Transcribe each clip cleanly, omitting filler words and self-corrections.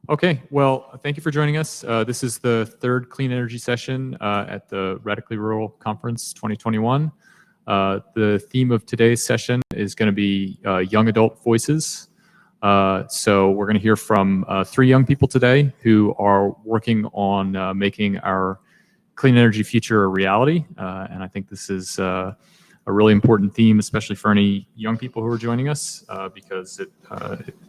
Okay, well, thank you for joining us. This is the third Clean Energy session at the Radically Rural Conference 2021. The theme of today's session is going to be young adult voices. So we're going to hear from 3 young people today who are working on making our clean energy future a reality. And I think this is a really important theme, especially for any young people who are joining us, because it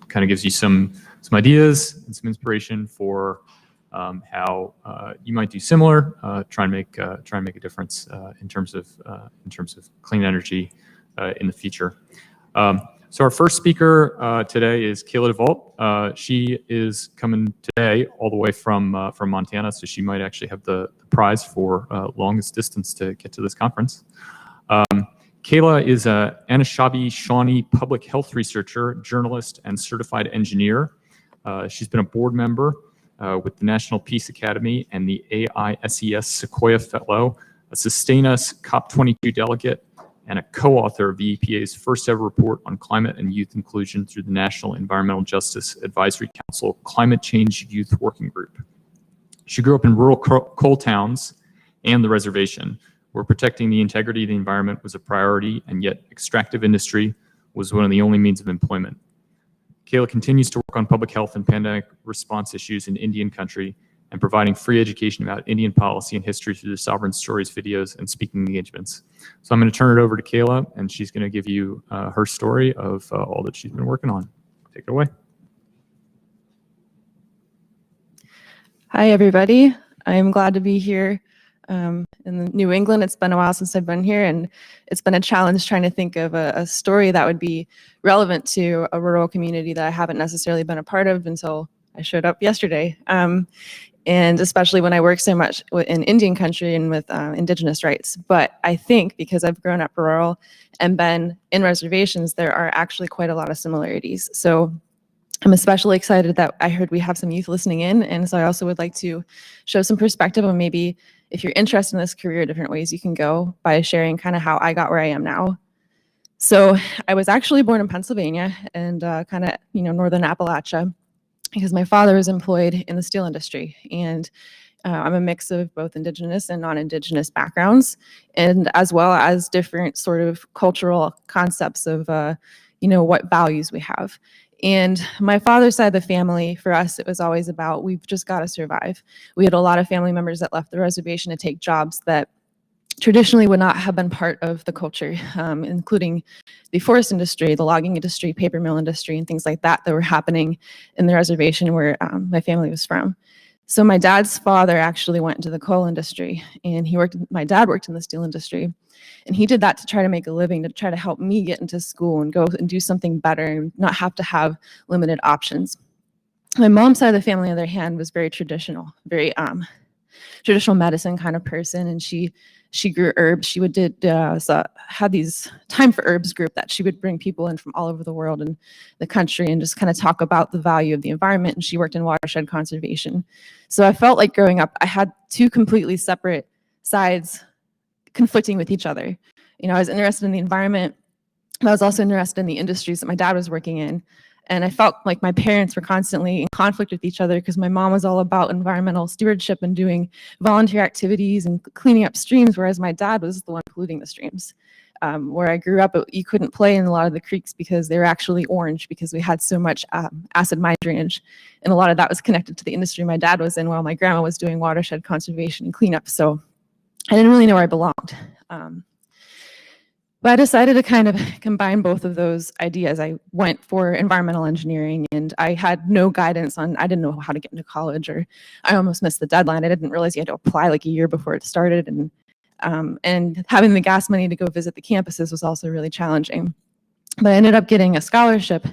kind of gives you some ideas and some inspiration for how you might do similar, try and make a difference in terms of clean energy in the future. So our first speaker today is Kayla DeVault. She is coming today all the way from Montana, so she might actually have the prize for longest distance to get to this conference. Kayla is an Anishinaabe Shawnee public health researcher, journalist, and certified engineer. She's been a board member with the National Peace Academy and the AISES Sequoia Fellow, a Sustain Us COP22 delegate, and a co-author of the EPA's first ever report on climate and youth inclusion through the National Environmental Justice Advisory Council Climate Change Youth Working Group. She grew up in rural coal towns and the reservation, where protecting the integrity of the environment was a priority, and yet extractive industry was one of the only means of employment. Kayla continues to work on public health and pandemic response issues in Indian country and providing free education about Indian policy and history through the Sovereign Stories videos and speaking engagements. So I'm going to turn it over to Kayla, and she's going to give you her story of all that she's been working on. Take it away. Hi, everybody. I'm glad to be here in New England. It's been a while since I've been here, and it's been a challenge trying to think of a story that would be relevant to a rural community that I haven't necessarily been a part of until I showed up yesterday. And especially when I work so much in Indian country and with indigenous rights. But I think because I've grown up rural and been in reservations, there are actually quite a lot of similarities. So I'm especially excited that I heard we have some youth listening in. And so I also would like to show some perspective on maybe if you're interested in this career, different ways you can go by sharing kind of how I got where I am now. So I was actually born in Pennsylvania and kind of, northern Appalachia, because my father was employed in the steel industry, and I'm a mix of both indigenous and non-indigenous backgrounds, and as well as different sort of cultural concepts of, what values we have. And my father's side of the family, for us, it was always about, we've just got to survive. We had a lot of family members that left the reservation to take jobs that traditionally would not have been part of the culture, including the forest industry, the logging industry, paper mill industry, and things like that were happening in the reservation where my family was from. So my dad's father actually went into the coal industry, and my dad worked in the steel industry. And he did that to try to make a living, to try to help me get into school and go and do something better and not have to have limited options. My mom's side of the family, on the other hand, was very traditional, very traditional medicine kind of person, and she grew herbs. She had these Time for Herbs group that she would bring people in from all over the world and the country and just kind of talk about the value of the environment. And she worked in watershed conservation. So I felt like growing up, I had 2 completely separate sides conflicting with each other. I was interested in the environment, but I was also interested in the industries that my dad was working in. And I felt like my parents were constantly in conflict with each other because my mom was all about environmental stewardship and doing volunteer activities and cleaning up streams, whereas my dad was the one polluting the streams. Where I grew up, you couldn't play in a lot of the creeks because they were actually orange because we had so much acid mine drainage. And a lot of that was connected to the industry my dad was in while my grandma was doing watershed conservation and cleanup. So I didn't really know where I belonged. But I decided to kind of combine both of those ideas. I went for environmental engineering, and I had no guidance I didn't know how to get into college, or I almost missed the deadline. I didn't realize you had to apply like a year before it started. And having the gas money to go visit the campuses was also really challenging. But I ended up getting a scholarship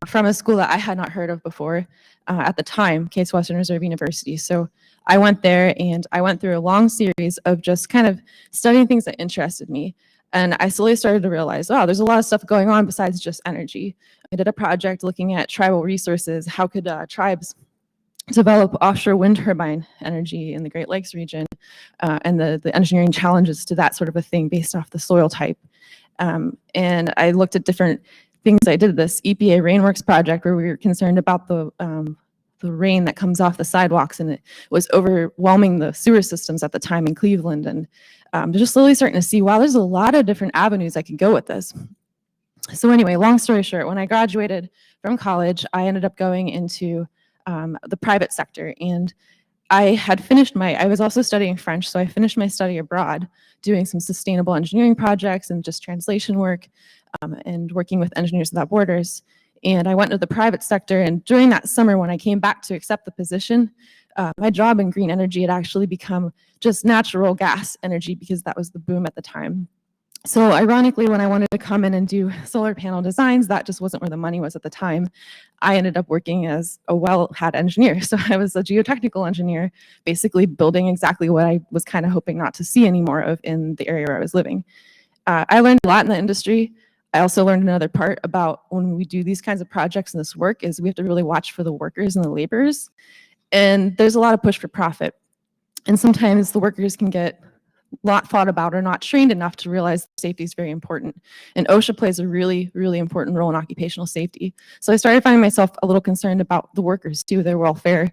from a school that I had not heard of before at the time, Case Western Reserve University. So I went there, and I went through a long series of just kind of studying things that interested me. And I slowly started to realize, wow, there's a lot of stuff going on besides just energy. I did a project looking at tribal resources. How could tribes develop offshore wind turbine energy in the Great Lakes region, and the engineering challenges to that sort of a thing based off the soil type. And I looked at different things. I did this EPA Rainworks project where we were concerned about the rain that comes off the sidewalks, and it was overwhelming the sewer systems at the time in Cleveland. And just slowly starting to see, wow, there's a lot of different avenues I could go with this. So anyway, long story short, when I graduated from college, I ended up going into the private sector, and I was also studying French, so I finished my study abroad, doing some sustainable engineering projects and just translation work, and working with Engineers Without Borders. And I went to the private sector, and during that summer when I came back to accept the position, my job in green energy had actually become just natural gas energy, because that was the boom at the time. So ironically, when I wanted to come in and do solar panel designs, that just wasn't where the money was at the time. I ended up working as a wellhead engineer. So I was a geotechnical engineer, basically building exactly what I was kind of hoping not to see anymore of in the area where I was living. I learned a lot in the industry. I also learned another part about when we do these kinds of projects and this work is we have to really watch for the workers and the laborers. And there's a lot of push for profit. And sometimes the workers can get not thought about or not trained enough to realize safety is very important. And OSHA plays a really, really important role in occupational safety. So I started finding myself a little concerned about the workers too, their welfare,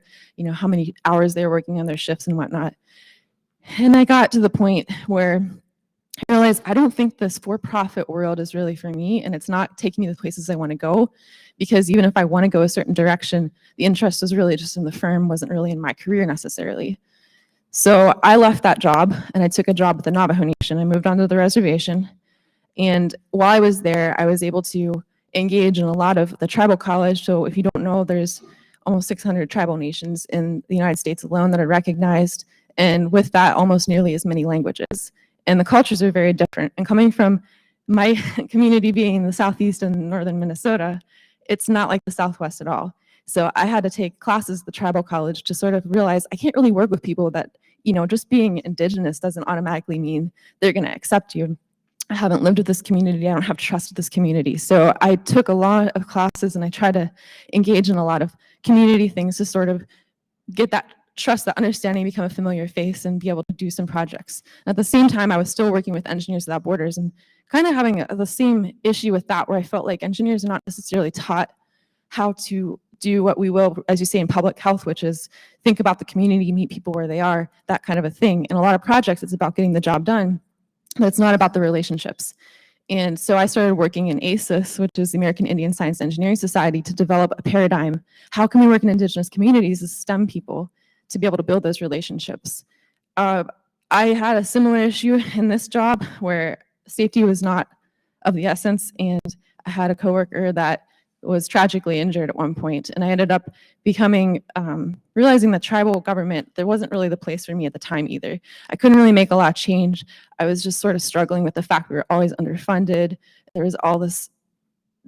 how many hours they were working on their shifts and whatnot. And I got to the point where I realized I don't think this for-profit world is really for me, and it's not taking me to the places I want to go, because even if I want to go a certain direction, the interest was really just in the firm, wasn't really in my career necessarily. So I left that job and I took a job with the Navajo Nation. I moved onto the reservation, and while I was there, I was able to engage in a lot of the tribal college. So if you don't know, there's almost 600 tribal nations in the United States alone that are recognized, and with that, almost nearly as many languages. And the cultures are very different. And coming from my community being in the Southeast and northern Minnesota, it's not like the Southwest at all. So I had to take classes at the tribal college to sort of realize I can't really work with people that, just being indigenous doesn't automatically mean they're going to accept you. I haven't lived with this community. I don't have trust with this community. So I took a lot of classes and I tried to engage in a lot of community things to sort of get that trust, that understanding, become a familiar face, and be able to do some projects. At the same time, I was still working with Engineers Without Borders and kind of having the same issue with that, where I felt like engineers are not necessarily taught how to do what we will, as you say, in public health, which is think about the community, meet people where they are, that kind of a thing. In a lot of projects, it's about getting the job done, but it's not about the relationships. And so I started working in ASIS, which is the American Indian Science and Engineering Society, to develop a paradigm. How can we work in indigenous communities as STEM people to be able to build those relationships? I had a similar issue in this job where safety was not of the essence, and I had a coworker that was tragically injured at one point, and I ended up realizing that tribal government, there wasn't really the place for me at the time either. I couldn't really make a lot of change. I was just sort of struggling with the fact we were always underfunded. There was all this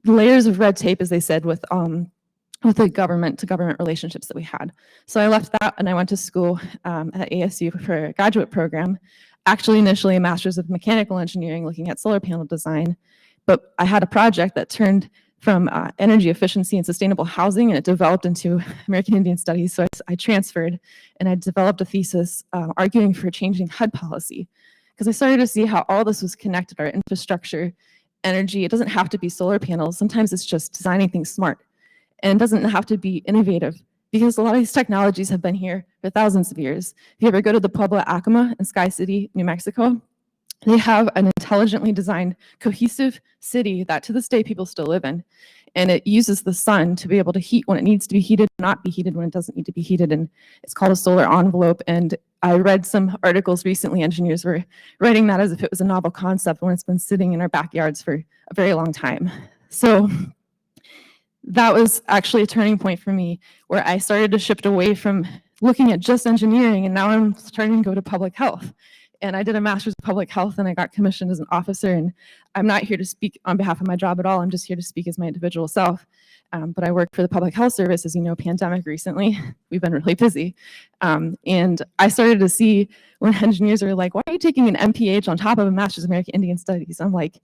layers of red tape, as they said, with the government to government relationships that we had. So I left that and I went to school at ASU for a graduate program, actually initially a master's of mechanical engineering looking at solar panel design. But I had a project that turned from energy efficiency and sustainable housing, and it developed into American Indian Studies. So I transferred and I developed a thesis arguing for changing HUD policy, because I started to see how all this was connected, our infrastructure, energy. It doesn't have to be solar panels. Sometimes it's just designing things smart. And it doesn't have to be innovative, because a lot of these technologies have been here for thousands of years. If you ever go to the Pueblo Acoma in Sky City, New Mexico, they have an intelligently designed, cohesive city that to this day people still live in. And it uses the sun to be able to heat when it needs to be heated, not be heated when it doesn't need to be heated. And it's called a solar envelope. And I read some articles recently, engineers were writing that as if it was a novel concept when it's been sitting in our backyards for a very long time. So that was actually a turning point for me, where I started to shift away from looking at just engineering, and now I'm starting to go to public health. And I did a master's of public health, and I got commissioned as an officer. And I'm not here to speak on behalf of my job at all. I'm just here to speak as my individual self. But I work for the Public Health Service, as you know, pandemic recently. We've been really busy. And I started to see when engineers are like, why are you taking an MPH on top of a master's of American Indian Studies? I'm like,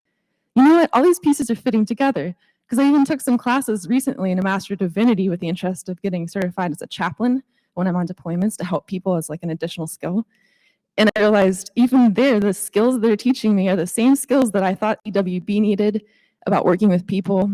you know what? All these pieces are fitting together. Because I even took some classes recently in a Master of Divinity with the interest of getting certified as a chaplain when I'm on deployments to help people as like an additional skill. And I realized even there, the skills they're teaching me are the same skills that I thought EWB needed about working with people,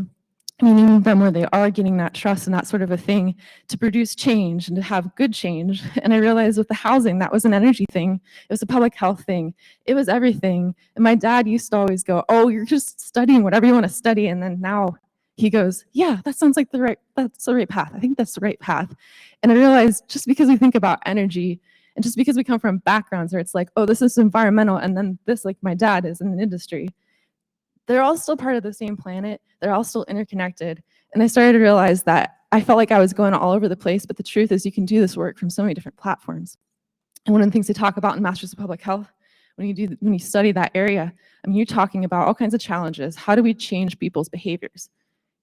meeting them where they are, getting that trust and that sort of a thing to produce change and to have good change. And I realized with the housing, that was an energy thing. It was a public health thing. It was everything. And my dad used to always go, oh, you're just studying whatever you want to study. And then now he goes, yeah, that sounds like that's the right path. I think that's the right path. And I realized just because we think about energy and just because we come from backgrounds where it's like, oh, this is environmental, and then this, like my dad is in an industry, they're all still part of the same planet. They're all still interconnected. And I started to realize that I felt like I was going all over the place, but the truth is you can do this work from so many different platforms. And one of the things they talk about in Masters of Public Health, when you study that area, I mean, you're talking about all kinds of challenges. How do we change people's behaviors?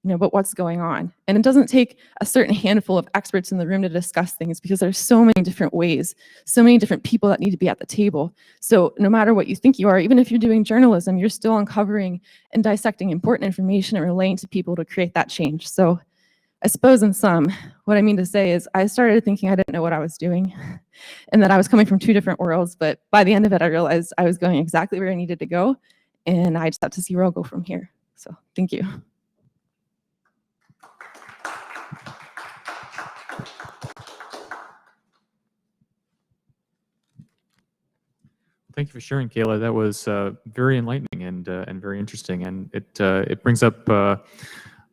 But what's going on? And it doesn't take a certain handful of experts in the room to discuss things, because there's so many different ways, so many different people that need to be at the table. So no matter what you think you are, even if you're doing journalism, you're still uncovering and dissecting important information and relaying to people to create that change. So I suppose in sum, what I mean to say is I started thinking I didn't know what I was doing and that I was coming from two different worlds. But by the end of it, I realized I was going exactly where I needed to go. And I just have to see where I'll go from here. So thank you. Thank you for sharing, Kayla. That was very enlightening and very interesting, and it brings up a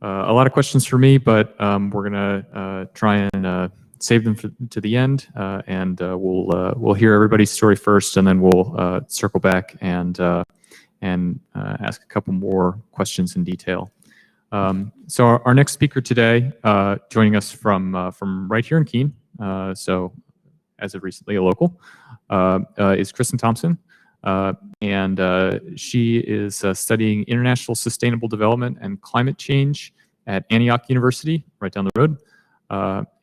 lot of questions for me. But we're gonna try and save them to the end, and we'll hear everybody's story first, and then we'll circle back and ask a couple more questions in detail. So our next speaker today, joining us from right here in Keene, so as of recently a local, is Kristen Thompson, and she is studying international sustainable development and climate change at Antioch University, right down the road.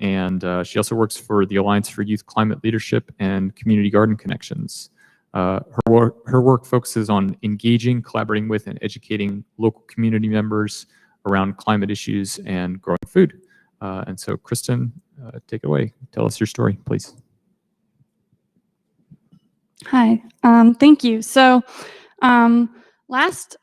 And she also works for the Alliance for Youth Climate Leadership and Community Garden Connections. Her work focuses on engaging, collaborating with, and educating local community members around climate issues and growing food. And so, Kristen, take it away. Tell us your story, please. Hi, thank you. So last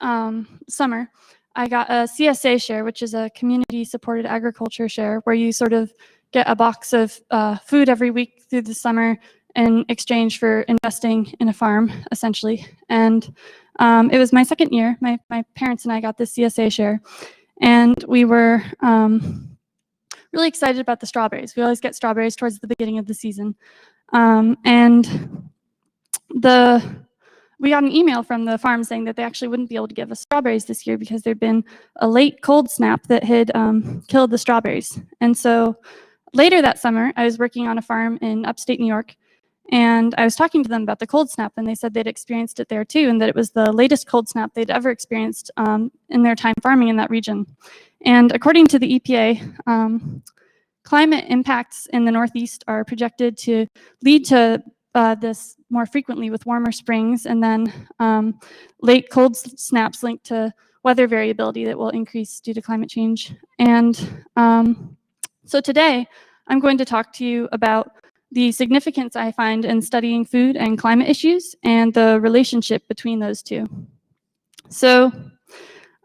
summer, I got a CSA share, which is a community-supported agriculture share, where you sort of get a box of food every week through the summer in exchange for investing in a farm, essentially. And it was my second year. My parents and I got this CSA share, and we were really excited about the strawberries. We always get strawberries towards the beginning of the season. We got an email from the farm saying that they actually wouldn't be able to give us strawberries this year because there'd been a late cold snap that had killed the strawberries. And so later that summer, I was working on a farm in upstate New York, and I was talking to them about the cold snap, and they said they'd experienced it there too, and that it was the latest cold snap they'd ever experienced in their time farming in that region. And according to the EPA, climate impacts in the Northeast are projected to lead to this more frequently with warmer springs, and then late cold snaps linked to weather variability that will increase due to climate change. And so today, I'm going to talk to you about the significance I find in studying food and climate issues and the relationship between those two. So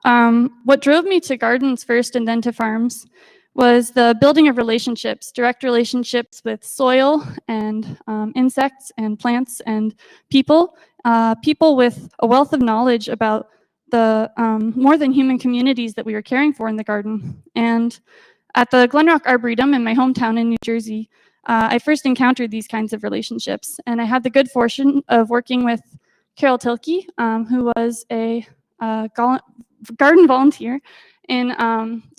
what drove me to gardens first and then to farms was the building of relationships, direct relationships with soil and insects and plants and people, people with a wealth of knowledge about the more than human communities that we were caring for in the garden. And at the Glenrock Arboretum in my hometown in New Jersey, I first encountered these kinds of relationships. And I had the good fortune of working with Carol Tilke, who was a garden volunteer in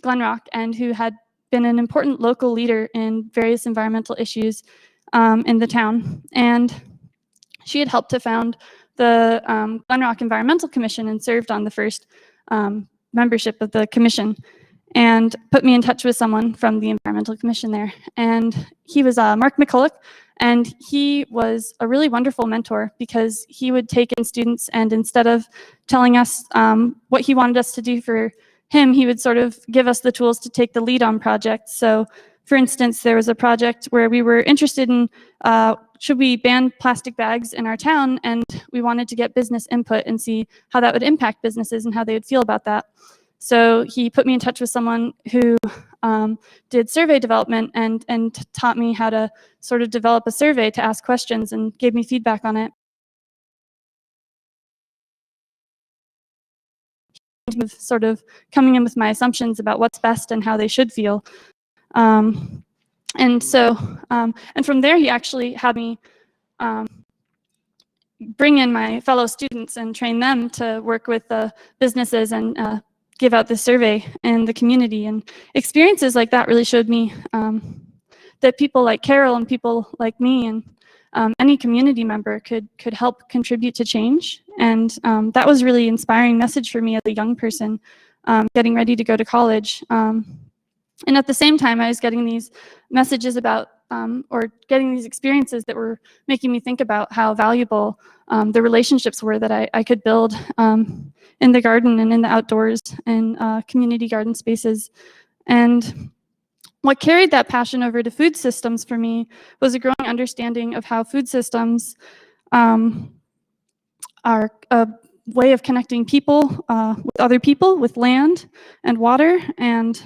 Glenrock, and who had been an important local leader in various environmental issues in the town. And she had helped to found the Glenrock Environmental Commission and served on the first membership of the commission, and put me in touch with someone from the Environmental Commission there. And he was Mark McCulloch, and he was a really wonderful mentor because he would take in students, and instead of telling us what he wanted us to do for him, he would sort of give us the tools to take the lead on projects. So for instance, there was a project where we were interested in should we ban plastic bags in our town, and we wanted to get business input and see how that would impact businesses and how they would feel about that. So he put me in touch with someone who did survey development and taught me how to sort of develop a survey to ask questions and gave me feedback on it. Sort of coming in with my assumptions about what's best and how they should feel. And from there, he actually had me bring in my fellow students and train them to work with the businesses and give out this survey in the community. And experiences like that really showed me that people like Carol and people like me and any community member could help contribute to change. And that was a really inspiring message for me as a young person getting ready to go to college. And at the same time, I was getting these messages about, or getting these experiences that were making me think about how valuable the relationships were that I could build in the garden and in the outdoors and community garden spaces. And what carried that passion over to food systems for me was a growing understanding of how food systems are a way of connecting people with other people, with land and water, and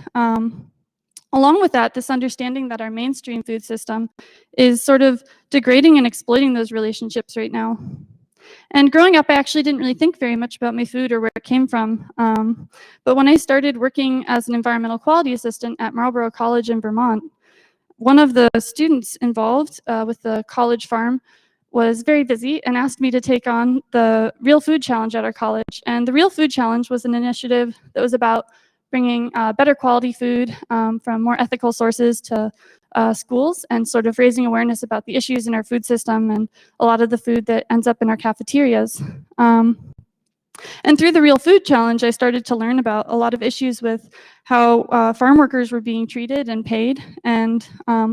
along with that, this understanding that our mainstream food system is sort of degrading and exploiting those relationships right now. And growing up, I actually didn't really think very much about my food or where it came from. But when I started working as an environmental quality assistant at Marlborough College in Vermont, one of the students involved with the college farm was very busy and asked me to take on the Real Food Challenge at our college. And the Real Food Challenge was an initiative that was about bringing better quality food from more ethical sources to schools and sort of raising awareness about the issues in our food system and a lot of the food that ends up in our cafeterias. And through the Real Food Challenge, I started to learn about a lot of issues with how farm workers were being treated and paid, and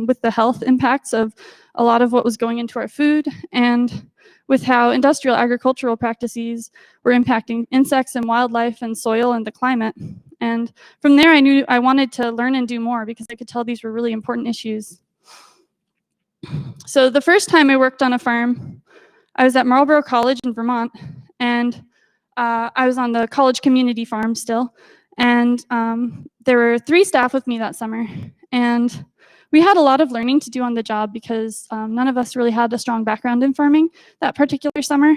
with the health impacts of a lot of what was going into our food, and with how industrial agricultural practices were impacting insects and wildlife and soil and the climate. And from there, I knew I wanted to learn and do more because I could tell these were really important issues. So the first time I worked on a farm, I was at Marlborough College in Vermont, and I was on the college community farm still. And there were 3 staff with me that summer. And we had a lot of learning to do on the job because none of us really had a strong background in farming that particular summer.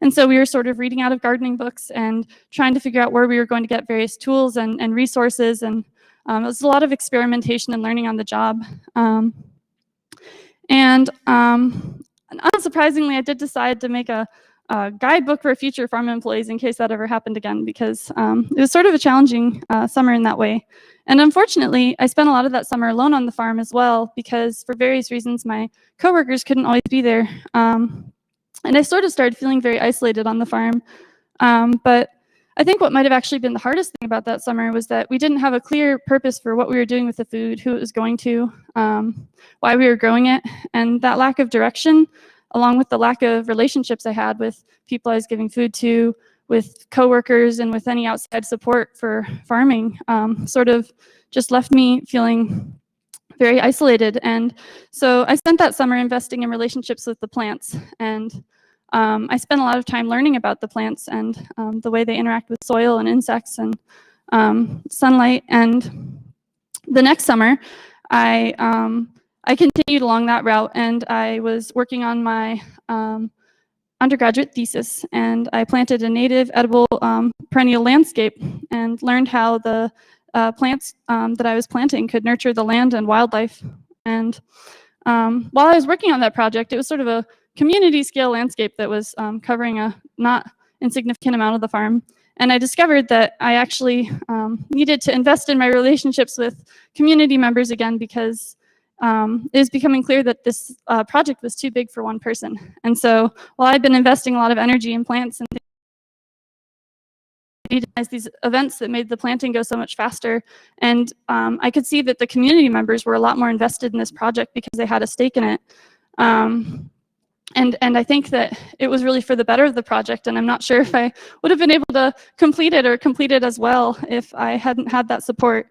And so we were sort of reading out of gardening books and trying to figure out where we were going to get various tools and resources. And it was a lot of experimentation and learning on the job. And unsurprisingly, I did decide to make a guidebook for future farm employees in case that ever happened again, because it was sort of a challenging summer in that way. And unfortunately, I spent a lot of that summer alone on the farm as well, because for various reasons, my coworkers couldn't always be there. And I sort of started feeling very isolated on the farm. But I think what might have actually been the hardest thing about that summer was that we didn't have a clear purpose for what we were doing with the food, who it was going to, why we were growing it, and that lack of direction, along with the lack of relationships I had with people I was giving food to, with coworkers, and with any outside support for farming, sort of just left me feeling very isolated. And so I spent that summer investing in relationships with the plants. And I spent a lot of time learning about the plants and the way they interact with soil and insects and sunlight. And the next summer, I continued along that route, and I was working on my undergraduate thesis, and I planted a native edible perennial landscape and learned how the plants that I was planting could nurture the land and wildlife. And while I was working on that project, it was sort of a community scale landscape that was covering a not insignificant amount of the farm. And I discovered that I actually needed to invest in my relationships with community members again, because it was becoming clear that this project was too big for one person. And so while I'd been investing a lot of energy in plants and these events that made the planting go so much faster, and I could see that the community members were a lot more invested in this project because they had a stake in it. And I think that it was really for the better of the project, and I'm not sure if I would have been able to complete it or complete it as well if I hadn't had that support.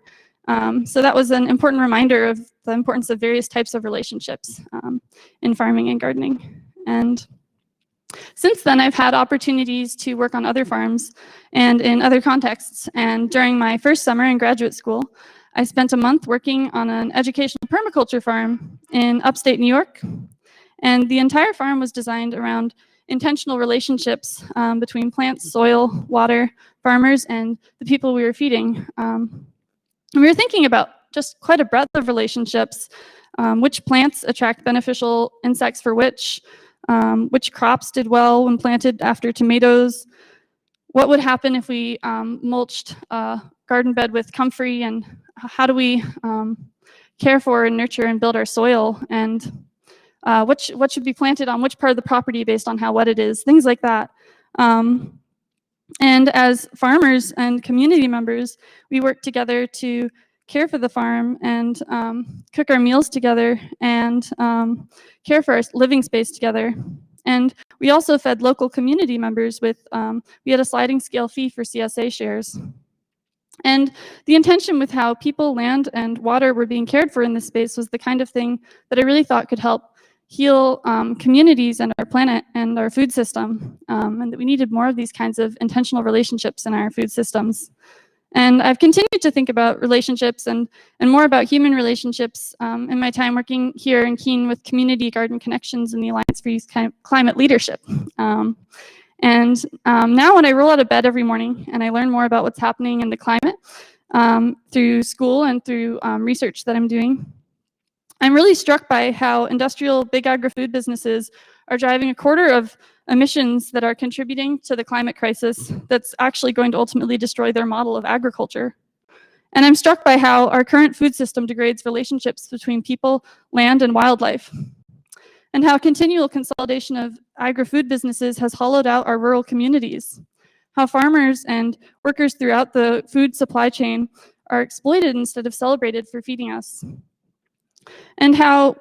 So that was an important reminder of the importance of various types of relationships in farming and gardening. And Since then, I've had opportunities to work on other farms and in other contexts. And during my first summer in graduate school, I spent a month working on an educational permaculture farm in upstate New York. And the entire farm was designed around intentional relationships between plants, soil, water, farmers, and the people we were feeding. And we were thinking about just quite a breadth of relationships, which plants attract beneficial insects for which crops did well when planted after tomatoes, what would happen if we mulched a garden bed with comfrey, and how do we care for and nurture and build our soil, and what should be planted on which part of the property based on how wet it is, things like that. And as farmers and community members, we work together to care for the farm and cook our meals together and care for our living space together. And we also fed local community members with, we had a sliding scale fee for CSA shares. And the intention with how people, land, and water were being cared for in this space was the kind of thing that I really thought could help heal communities and our planet and our food system, and that we needed more of these kinds of intentional relationships in our food systems. And I've continued to think about relationships and more about human relationships in my time working here in Keene with Community Garden Connections and the Alliance for Youth Climate Leadership. Now when I roll out of bed every morning and I learn more about what's happening in the climate through school and through research that I'm doing, I'm really struck by how industrial big agri-food businesses are driving a quarter of emissions that are contributing to the climate crisis that's actually going to ultimately destroy their model of agriculture. And I'm struck by how our current food system degrades relationships between people, land, and wildlife, and how continual consolidation of agri-food businesses has hollowed out our rural communities, how farmers and workers throughout the food supply chain are exploited instead of celebrated for feeding us, and how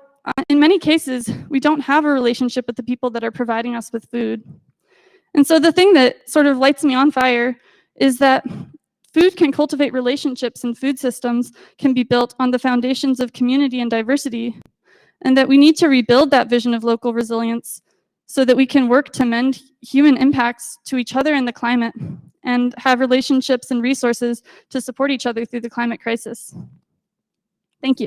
in many cases, we don't have a relationship with the people that are providing us with food. And so the thing that sort of lights me on fire is that food can cultivate relationships, and food systems can be built on the foundations of community and diversity, and that we need to rebuild that vision of local resilience so that we can work to mend human impacts to each other and the climate, and have relationships and resources to support each other through the climate crisis. Thank you.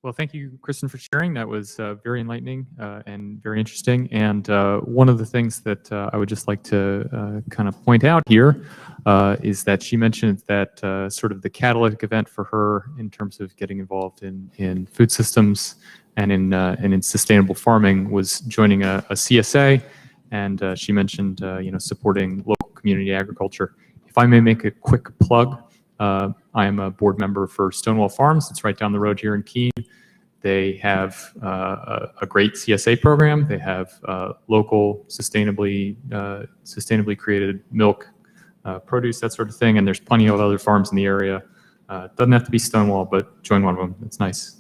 Well, thank you, Kristen, for sharing. That was very enlightening and very interesting. And one of the things that I would just like to kind of point out here is that she mentioned that sort of the catalytic event for her in terms of getting involved in food systems and in sustainable farming was joining a CSA. And she mentioned supporting local community agriculture. If I may make a quick plug, I am a board member for Stonewall Farms. It's right down the road here in Keene. They have a great CSA program. They have local, sustainably created milk, produce, that sort of thing. And there's plenty of other farms in the area. Doesn't have to be Stonewall, but join one of them. It's nice.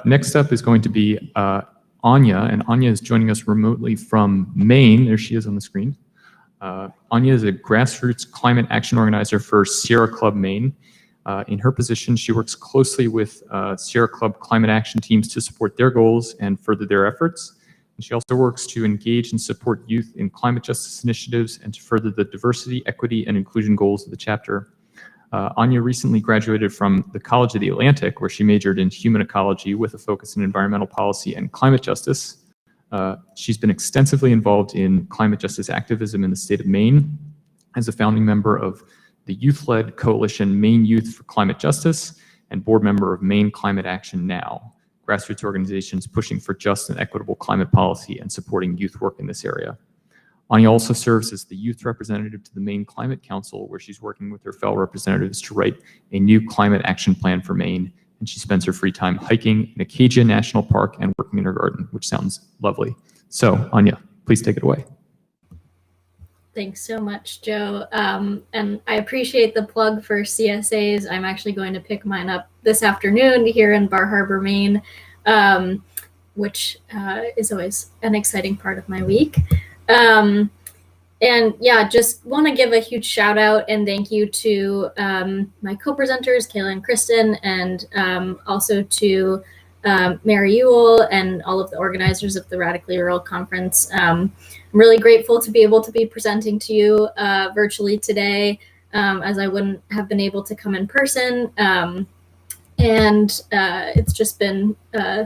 Next up is going to be Ania, and Ania is joining us remotely from Maine. There she is on the screen. Ania is a grassroots climate action organizer for Sierra Club Maine. In her position, she works closely with Sierra Club climate action teams to support their goals and further their efforts. And she also works to engage and support youth in climate justice initiatives and to further the diversity, equity, and inclusion goals of the chapter. Ania recently graduated from the College of the Atlantic, where she majored in human ecology with a focus in environmental policy and climate justice. She's been extensively involved in climate justice activism in the state of Maine as a founding member of the youth-led coalition Maine Youth for Climate Justice and board member of Maine Climate Action Now, grassroots organizations pushing for just and equitable climate policy and supporting youth work in this area. Ania also serves as the youth representative to the Maine Climate Council, where she's working with her fellow representatives to write a new climate action plan for Maine. And she spends her free time hiking in Acadia National Park and working in her garden, which sounds lovely. So, Ania, please take it away. Thanks so much, Joe. And I appreciate the plug for CSAs. I'm actually going to pick mine up this afternoon here in Bar Harbor, Maine, which is always an exciting part of my week. And yeah, just want to give a huge shout out and thank you to my co-presenters, Kayla and Kristen, and also to Mary Ewell and all of the organizers of the Radically Rural Conference. I'm really grateful to be able to be presenting to you virtually today, as I wouldn't have been able to come in person. And it's just been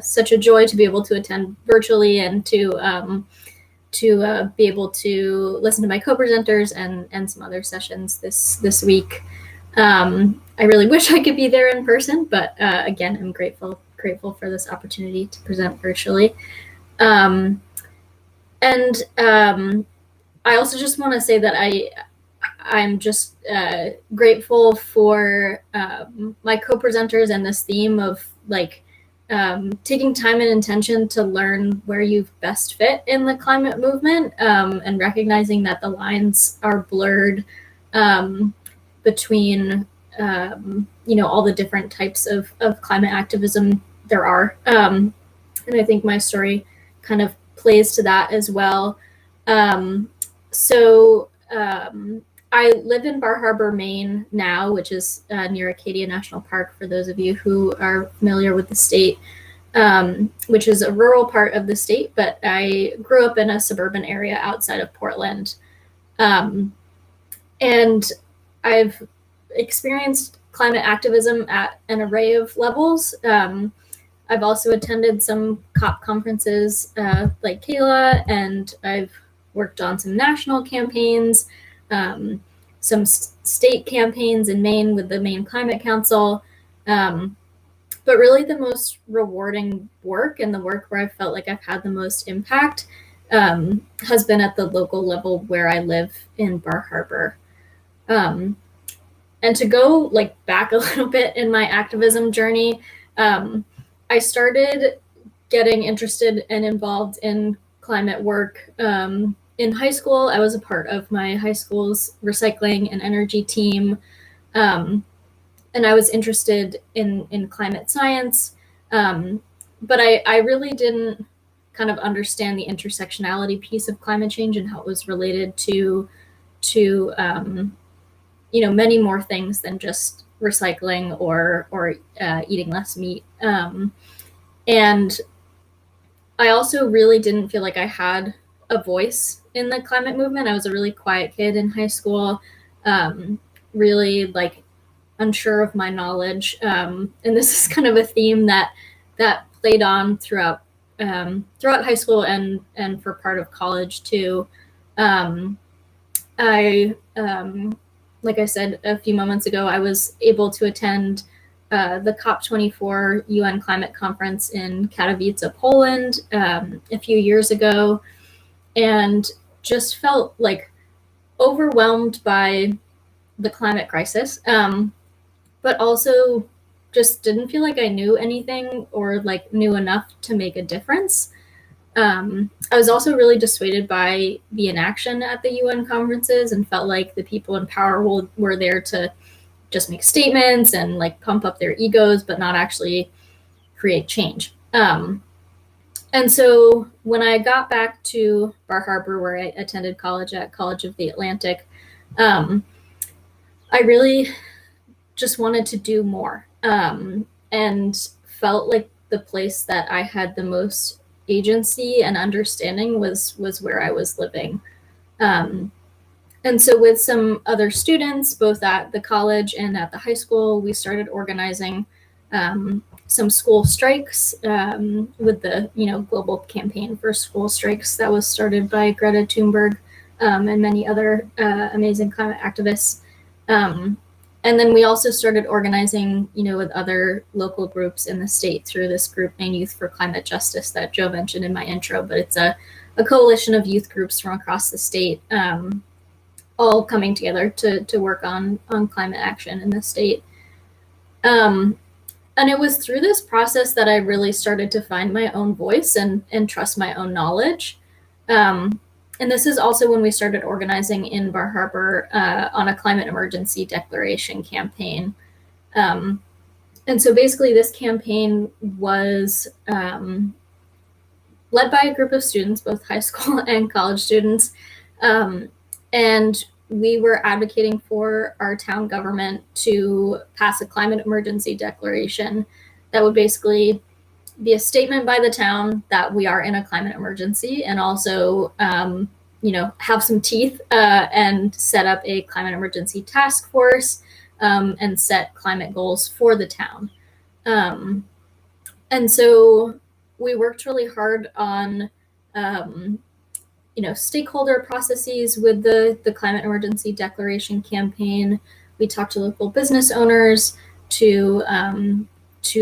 such a joy to be able to attend virtually and to be able to listen to my co-presenters and some other sessions this week. I really wish I could be there in person, but again, I'm grateful for this opportunity to present virtually. I also just want to say that I'm just grateful for my co-presenters and this theme of like taking time and intention to learn where you best fit in the climate movement, and recognizing that the lines are blurred between all the different types of climate activism there are. And I think my story kind of plays to that as well. I live in Bar Harbor, Maine now, which is near Acadia National Park, for those of you who are familiar with the state, which is a rural part of the state, but I grew up in a suburban area outside of Portland. And I've experienced climate activism at an array of levels. I've also attended some COP conferences like Kayla, and I've worked on some national campaigns, some state campaigns in Maine with the Maine Climate Council. But really the most rewarding work and the work where I felt like I've had the most impact has been at the local level where I live in Bar Harbor. And to go like back a little bit in my activism journey, I started getting interested and involved in climate work in high school. I was a part of my high school's recycling and energy team. And I was interested in climate science. But I really didn't kind of understand the intersectionality piece of climate change and how it was related to many more things than just recycling or eating less meat. And I also really didn't feel like I had a voice in the climate movement. I was a really quiet kid in high school, really like unsure of my knowledge. And this is kind of a theme that played on throughout high school and for part of college too. Like I said a few moments ago, I was able to attend the COP24 UN Climate Conference in Katowice, Poland, a few years ago, and just felt like overwhelmed by the climate crisis, but also just didn't feel like I knew anything or like knew enough to make a difference. I was also really dissuaded by the inaction at the UN conferences and felt like the people in power were there to just make statements and like pump up their egos, but not actually create change. And so when I got back to Bar Harbor, where I attended college at College of the Atlantic, I really just wanted to do more, and felt like the place that I had the most agency and understanding was where I was living. And so with some other students, both at the college and at the high school, we started organizing some school strikes with the global campaign for school strikes that was started by Greta Thunberg and many other amazing climate activists. And then we also started organizing, with other local groups in the state through this group named Youth for Climate Justice that Joe mentioned in my intro, but it's a coalition of youth groups from across the state, all coming together to work on climate action in the state. And it was through this process that I really started to find my own voice and trust my own knowledge. And this is also when we started organizing in Bar Harbor on a climate emergency declaration campaign. And so basically this campaign was led by a group of students, both high school and college students. And we were advocating for our town government to pass a climate emergency declaration that would basically be a statement by the town that we are in a climate emergency, and also, have some teeth and set up a climate emergency task force and set climate goals for the town. And so we worked really hard on stakeholder processes with the climate emergency declaration campaign. We talked to local business owners, to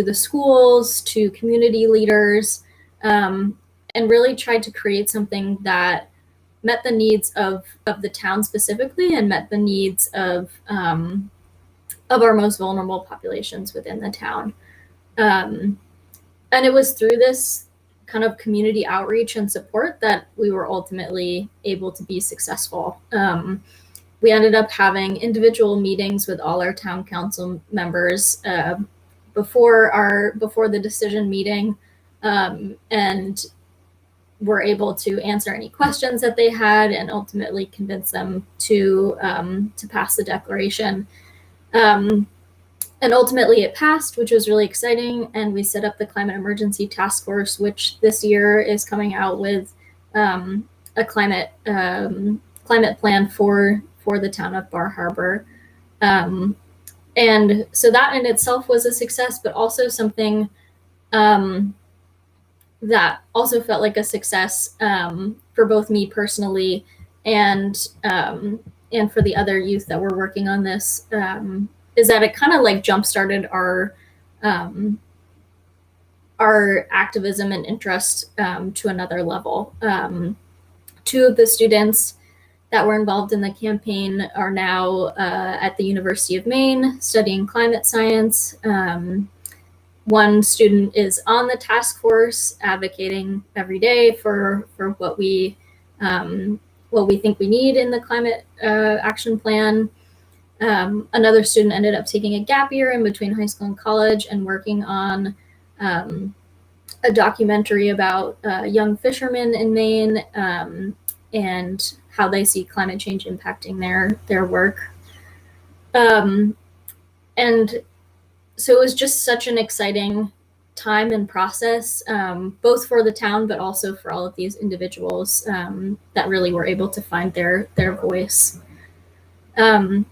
the schools, to community leaders, and really tried to create something that met the needs of the town specifically, and met the needs of our most vulnerable populations within the town. And it was through this kind of community outreach and support that we were ultimately able to be successful. We ended up having individual meetings with all our town council members before the decision meeting, and were able to answer any questions that they had, and ultimately convince them to pass the declaration. And ultimately it passed, which was really exciting. And we set up the Climate Emergency Task Force, which this year is coming out with a climate plan for the town of Bar Harbor. And so that in itself was a success, but also something that also felt like a success for both me personally and for the other youth that were working on this, is that it kind of like jump-started our activism and interest to another level. Two of the students that were involved in the campaign are now at the University of Maine studying climate science. One student is on the task force advocating every day for what we think we need in the climate action plan. Another student ended up taking a gap year in between high school and college and working on a documentary about young fishermen in Maine and how they see climate change impacting their work. And so it was just such an exciting time and process, both for the town, but also for all of these individuals that really were able to find their voice. And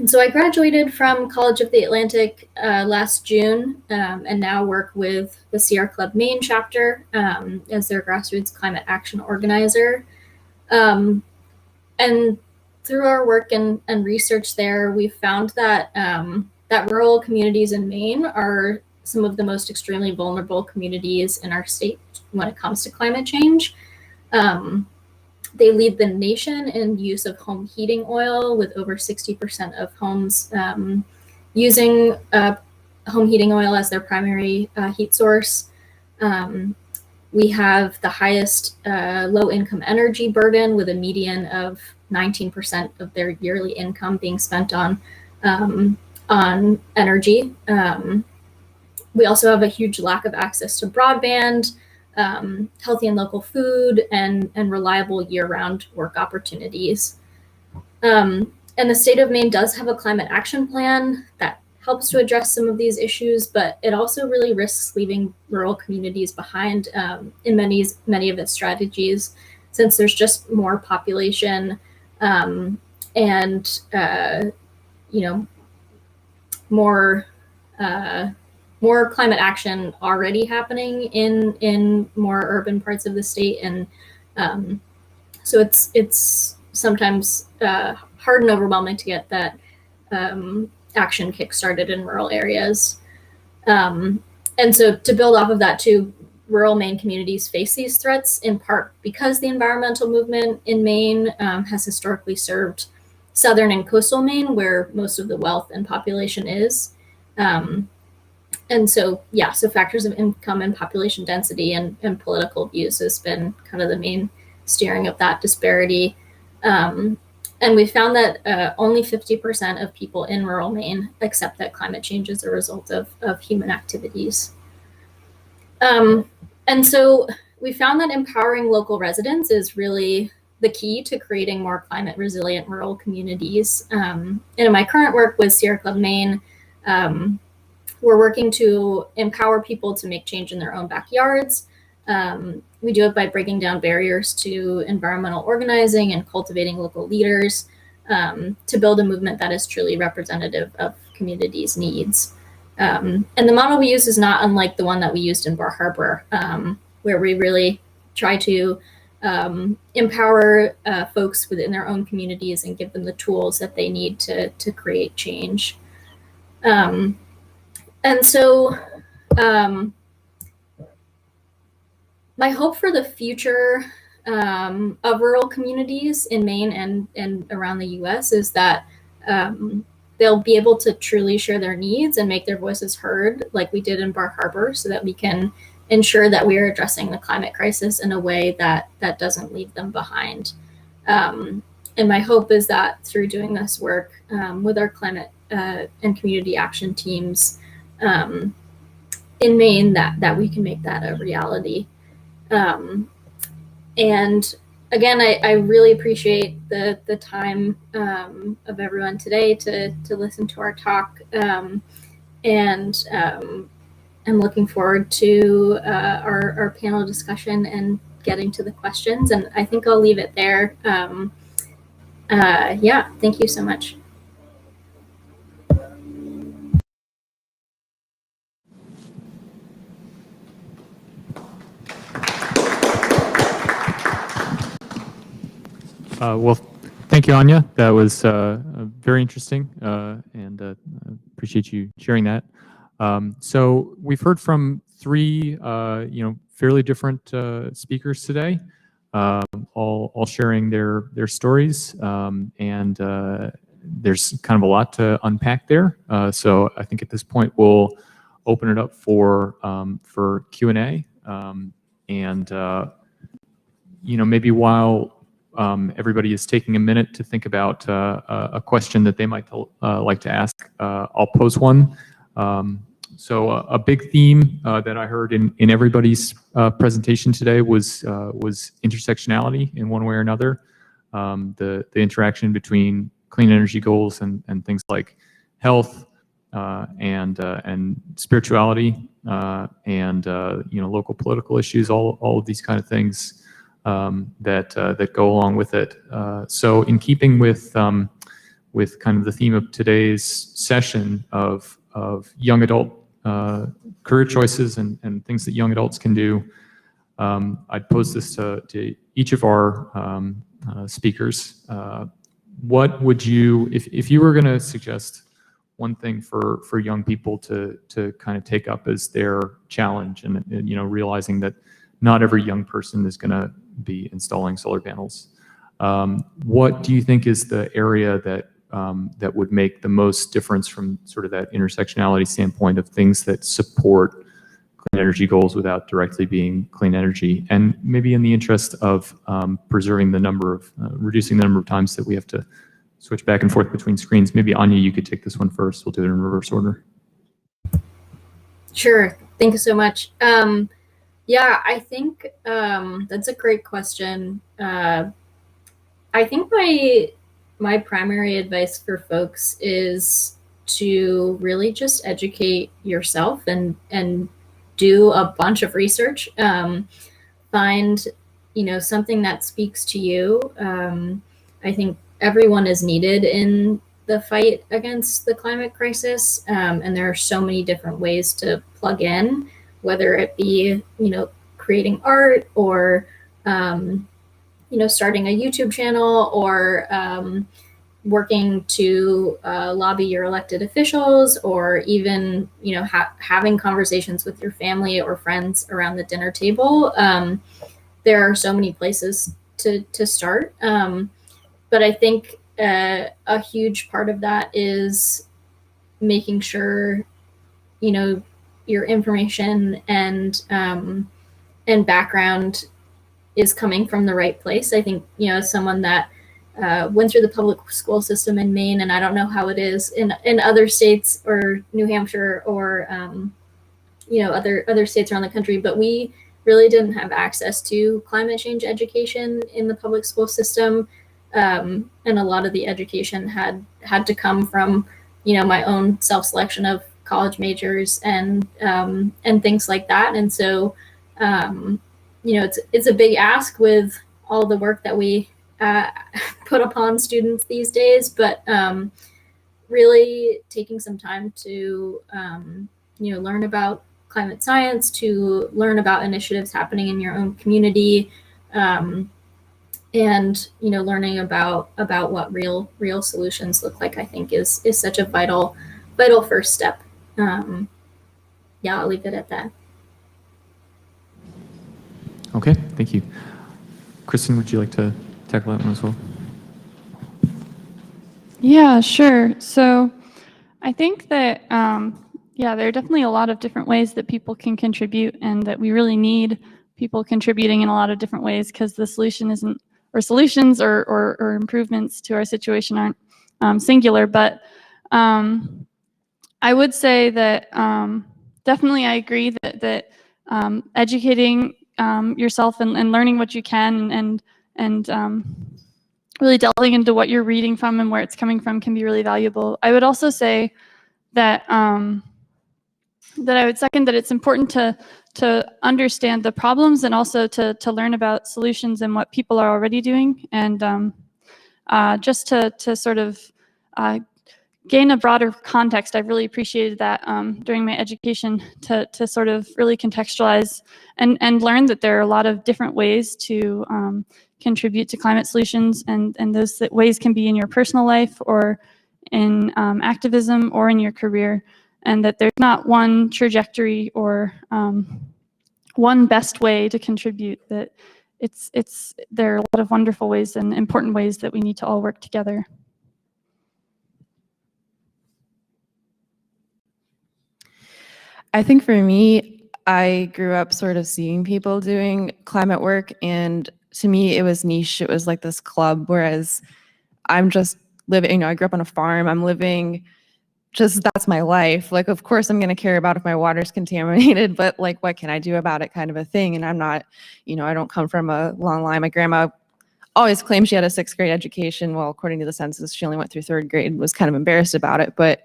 so I graduated from College of the Atlantic last June, and now work with the Sierra Club Maine chapter as their grassroots climate action organizer. And through our work and research there, we found that that rural communities in Maine are some of the most extremely vulnerable communities in our state when it comes to climate change. They lead the nation in use of home heating oil, with over 60% of homes using home heating oil as their primary heat source. We have the highest low-income energy burden, with a median of 19% of their yearly income being spent on energy. We also have a huge lack of access to broadband, healthy and local food, and reliable year-round work opportunities. And the state of Maine does have a climate action plan that helps to address some of these issues, but it also really risks leaving rural communities behind in many of its strategies, since there's just more population and more climate action already happening in more urban parts of the state, and so it's sometimes hard and overwhelming to get that action kickstarted in rural areas. And so to build off of that too, rural Maine communities face these threats in part because the environmental movement in Maine has historically served southern and coastal Maine, where most of the wealth and population is. And so factors of income and population density and political views has been kind of the main steering of that disparity. And we found that only 50% of people in rural Maine accept that climate change is a result of human activities. And so we found that empowering local residents is really the key to creating more climate resilient rural communities. And in my current work with Sierra Club Maine, we're working to empower people to make change in their own backyards. We do it by breaking down barriers to environmental organizing and cultivating local leaders to build a movement that is truly representative of communities' needs. And the model we use is not unlike the one that we used in Bar Harbor, where we really try to empower folks within their own communities and give them the tools that they need to create change. And so my hope for the future of rural communities in Maine and around the US is that they'll be able to truly share their needs and make their voices heard like we did in Bar Harbor, so that we can ensure that we are addressing the climate crisis in a way that doesn't leave them behind. And my hope is that through doing this work with our climate and community action teams in Maine, that we can make that a reality. And again, I really appreciate the time of everyone today to listen to our talk. And I'm looking forward to our panel discussion and getting to the questions. And I think I'll leave it there. Yeah, thank you so much. Well, thank you, Ania. That was very interesting, and appreciate you sharing that. So we've heard from three, fairly different speakers today, all sharing their stories, and there's kind of a lot to unpack there. So I think at this point we'll open it up for Q&A, and maybe while everybody is taking a minute to think about a question that they might like to ask, I'll pose one. So a big theme that I heard in everybody's presentation today was intersectionality in one way or another. The interaction between clean energy goals and things like health and spirituality and local political issues, all of these kind of things that go along with it. So in keeping with kind of the theme of today's session of young adult career choices and things that young adults can do, I'd pose this to each of our speakers. What would you, if you were going to suggest one thing for young people to kind of take up as their challenge, and realizing that not every young person is going to be installing solar panels, what do you think is the area that would make the most difference from sort of that intersectionality standpoint of things that support clean energy goals without directly being clean energy, and maybe in the interest of preserving the number of, reducing the number of times that we have to switch back and forth between screens? Maybe Ania, you could take this one first. We'll do it in reverse order. Sure, thank you so much. Yeah, I think that's a great question. I think my primary advice for folks is to really just educate yourself and do a bunch of research. Find something that speaks to you. I think everyone is needed in the fight against the climate crisis, and there are so many different ways to plug in, whether it be creating art or starting a YouTube channel or working to lobby your elected officials, or even having conversations with your family or friends around the dinner table. There are so many places to start, but I think a huge part of that is making sure your information and background is coming from the right place. I think as someone that went through the public school system in Maine, and I don't know how it is in other states or New Hampshire or other states around the country, but we really didn't have access to climate change education in the public school system. And a lot of the education had to come from, my own self-selection of college majors and things like that. And so, it's a big ask with all the work that we put upon students these days, but really taking some time to, learn about climate science, to learn about initiatives happening in your own community, and learning about what real solutions look like, I think is such a vital first step. I'll leave it at that. Okay, thank you. Kristen, would you like to tackle that one as well? Yeah, sure. So I think that, there are definitely a lot of different ways that people can contribute, and that we really need people contributing in a lot of different ways, because the solutions or improvements to our situation aren't singular. But I would say that definitely I agree that educating yourself and learning what you can and really delving into what you're reading from and where it's coming from can be really valuable. I would also say that that I would second that it's important to understand the problems and also to learn about solutions and what people are already doing, and just to sort of gain a broader context. I've really appreciated that during my education to sort of really contextualize and learn that there are a lot of different ways to contribute to climate solutions, and those ways can be in your personal life or in activism or in your career, and that there's not one trajectory or one best way to contribute. That there are a lot of wonderful ways and important ways that we need to all work together. I think for me, I grew up sort of seeing people doing climate work, and to me it was niche. It was like this club, whereas I'm just living, I grew up on a farm. I'm living that's my life. Like, of course I'm going to care about if my water's contaminated, but like, what can I do about it, kind of a thing. And I'm not, I don't come from a long line. My grandma always claimed she had a 6th grade education. Well, according to the census, she only went through 3rd grade, was kind of embarrassed about it. But,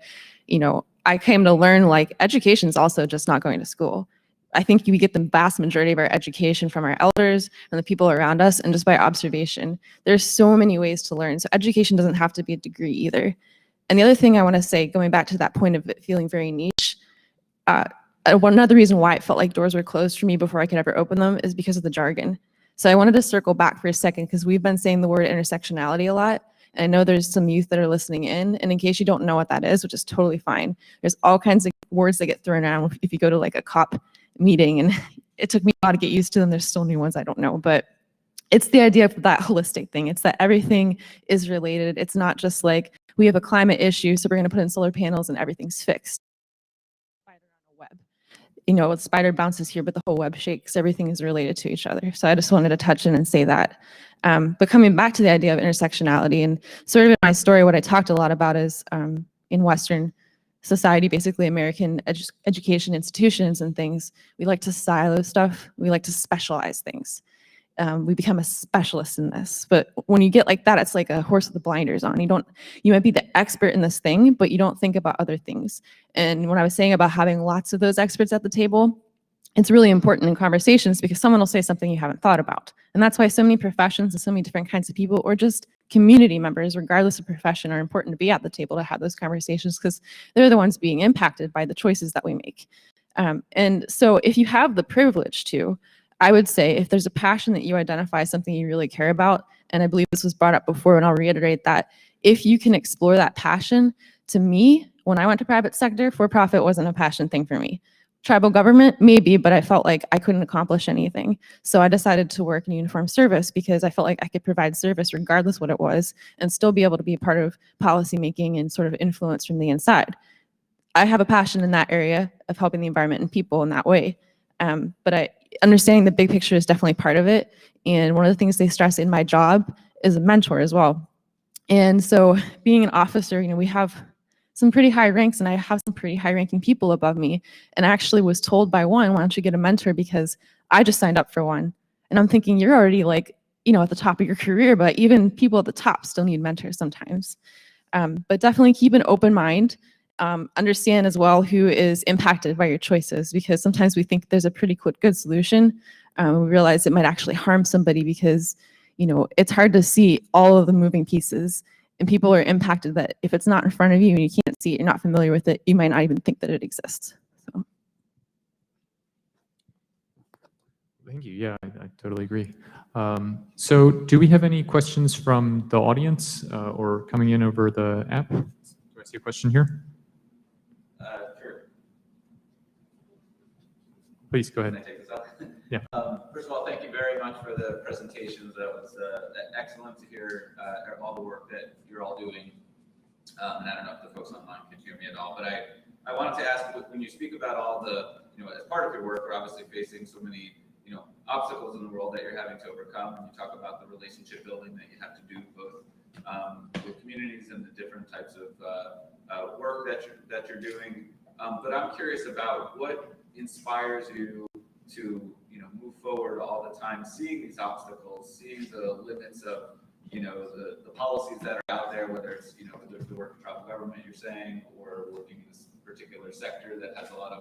I came to learn, like, education is also just not going to school. I think we get the vast majority of our education from our elders and the people around us, and just by observation. There's so many ways to learn. So education doesn't have to be a degree either. And the other thing I want to say, going back to that point of it feeling very niche, another reason why it felt like doors were closed for me before I could ever open them is because of the jargon. So I wanted to circle back for a second, because we've been saying the word intersectionality a lot. And I know there's some youth that are listening in, and in case you don't know what that is, which is totally fine, there's all kinds of words that get thrown around if you go to like a COP meeting, and it took me a while to get used to them. There's still new ones I don't know, but it's the idea of that holistic thing. It's that everything is related. It's not just like, we have a climate issue, so we're going to put in solar panels and everything's fixed. Spider on a web. The spider bounces here, but the whole web shakes. Everything is related to each other. So I just wanted to touch in and say that. But coming back to the idea of intersectionality, and sort of in my story, what I talked a lot about is in Western society, basically American education institutions and things, we like to silo stuff. We like to specialize things. We become a specialist in this. But when you get like that, it's like a horse with the blinders on. You might be the expert in this thing, but you don't think about other things. And when I was saying about having lots of those experts at the table, it's really important in conversations, because someone will say something you haven't thought about. And that's why so many professions and so many different kinds of people, or just community members, regardless of profession, are important to be at the table to have those conversations, because they're the ones being impacted by the choices that we make. And so if you have the privilege to, I would say, if there's a passion that you identify, something you really care about, and I believe this was brought up before, and I'll reiterate that, if you can explore that passion, to me, when I went to private sector, for-profit wasn't a passion thing for me. Tribal government, maybe, but I felt like I couldn't accomplish anything. So I decided to work in uniformed service, because I felt like I could provide service regardless what it was, and still be able to be a part of policymaking and sort of influence from the inside. I have a passion in that area of helping the environment and people in that way. But understanding the big picture is definitely part of it. And one of the things they stress in my job is a mentor as well. And so being an officer, we have some pretty high ranks, and I have some pretty high ranking people above me. And I actually was told by one, why don't you get a mentor, because I just signed up for one. And I'm thinking, you're already like, you know, at the top of your career, but even people at the top still need mentors sometimes. But definitely keep an open mind. Understand as well who is impacted by your choices, because sometimes we think there's a pretty good solution. We realize it might actually harm somebody, because, you know, it's hard to see all of the moving pieces, and people are impacted that if it's not in front of you and you can't see it, you're not familiar with it, you might not even think that it exists. So. Thank you. Yeah, I totally agree. So do we have any questions from the audience or coming in over the app? Do I see a question here? Sure. Please go ahead. Can I take this up? Yeah. First of all, thank you very much for the presentations. That was excellent to hear all the work that you're all doing. And I don't know if the folks online can hear me at all, but I wanted to ask, when you speak about all the, you know, as part of your work, we're obviously facing so many, you know, obstacles in the world that you're having to overcome. And you talk about the relationship building that you have to do both with communities and the different types of work that you're doing. But I'm curious about what inspires you to, you know, move forward all the time, seeing these obstacles, seeing the limits of, you know, the policies that are out there, whether it's, you know, whether it's the work of tribal government you're saying, or working in this particular sector that has a lot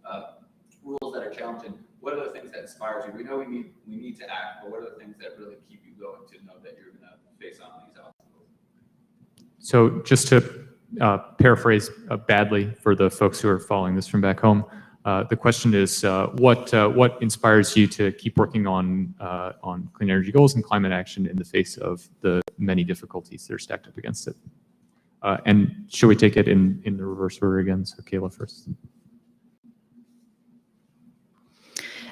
of rules that are challenging. What are the things that inspires you? We know we need to act, but what are the things that really keep you going to know that you're going to face on these obstacles? So just to paraphrase badly for the folks who are following this from back home, the question is, what inspires you to keep working on clean energy goals and climate action in the face of the many difficulties that are stacked up against it? And should we take it in the reverse order again? So Kayla first.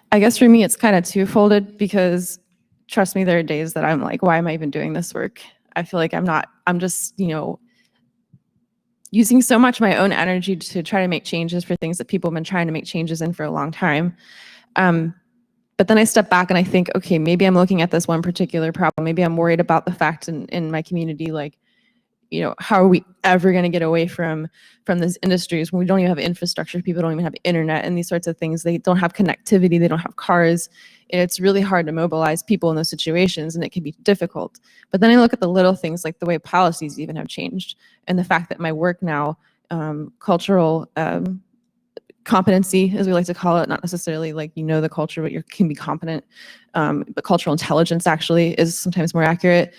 I guess for me, it's kind of twofolded, because trust me, there are days that I'm like, why am I even doing this work? I feel like I'm just, you know, using so much of my own energy to try to make changes for things that people have been trying to make changes in for a long time. But then I step back and I think, okay, maybe I'm looking at this one particular problem. Maybe I'm worried about the fact in my community, like, you know, how are we ever going to get away from these industries when we don't even have infrastructure? People don't even have internet and these sorts of things. They don't have connectivity. They don't have cars. It's really hard to mobilize people in those situations, and it can be difficult. But then I look at the little things, like the way policies even have changed, and the fact that my work now, cultural competency, as we like to call it, not necessarily like you know the culture, but you can be competent, but cultural intelligence actually is sometimes more accurate.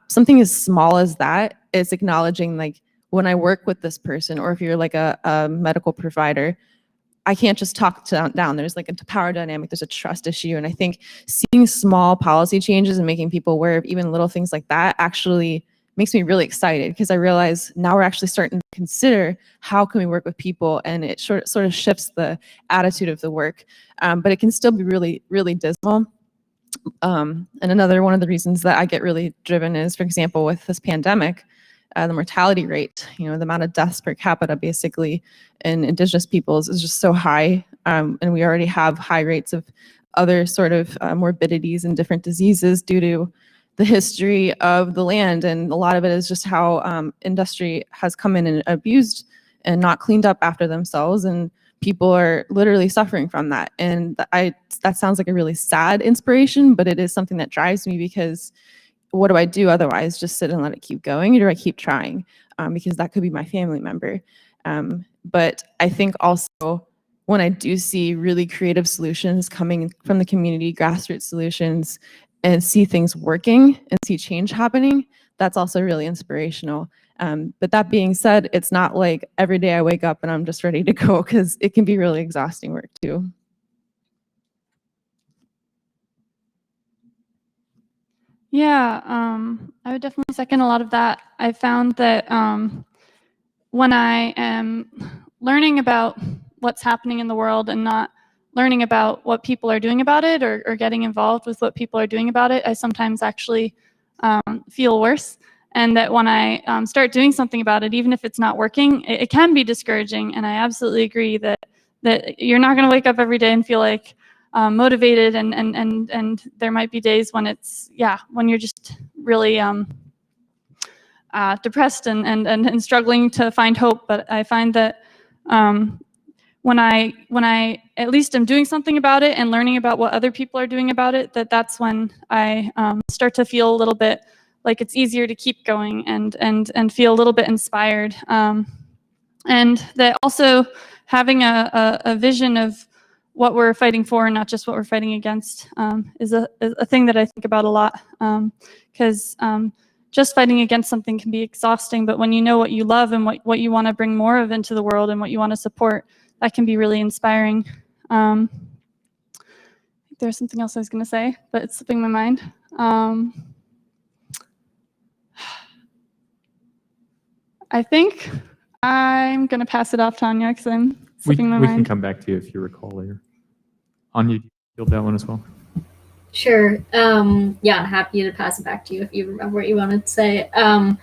Something as small as that is acknowledging, like, when I work with this person, or if you're like a medical provider, I can't just talk down. There's like a power dynamic, there's a trust issue. And I think seeing small policy changes and making people aware of even little things like that actually makes me really excited, because I realize now we're actually starting to consider how can we work with people, and it sort of shifts the attitude of the work. But it can still be really, really dismal. And another one of the reasons that I get really driven is, for example, with this pandemic, the mortality rate, you know, the amount of deaths per capita basically in Indigenous peoples is just so high. And we already have high rates of other sort of morbidities and different diseases due to the history of the land. And a lot of it is just how industry has come in and abused and not cleaned up after themselves. And people are literally suffering from that. And that sounds like a really sad inspiration, but it is something that drives me, because what do I do otherwise? Just sit and let it keep going? Or do I keep trying? Because that could be my family member. But I think also when I do see really creative solutions coming from the community, grassroots solutions, and see things working and see change happening, that's also really inspirational. But that being said, it's not like every day I wake up and I'm just ready to go, because it can be really exhausting work too. Yeah, I would definitely second a lot of that. I found that when I am learning about what's happening in the world and not learning about what people are doing about it, or getting involved with what people are doing about it, I sometimes actually feel worse. And that when I start doing something about it, even if it's not working, it can be discouraging. And I absolutely agree that you're not going to wake up every day and feel like motivated, and there might be days when it's, when you're just really depressed and struggling to find hope. But I find that when I at least am doing something about it and learning about what other people are doing about it, that's when I start to feel a little bit like it's easier to keep going and feel a little bit inspired. And that also having a vision of what we're fighting for and not just what we're fighting against is a thing that I think about a lot, because just fighting against something can be exhausting, but when you know what you love and what you want to bring more of into the world and what you want to support, that can be really inspiring. I think there's something else I was going to say, but it's slipping my mind. I think I'm going to pass it off to Ania because I'm slipping my We mind. can come back to you if you recall later. Anya, do you field that one as well? Sure. Yeah, I'm happy to pass it back to you if you remember what you wanted to say. I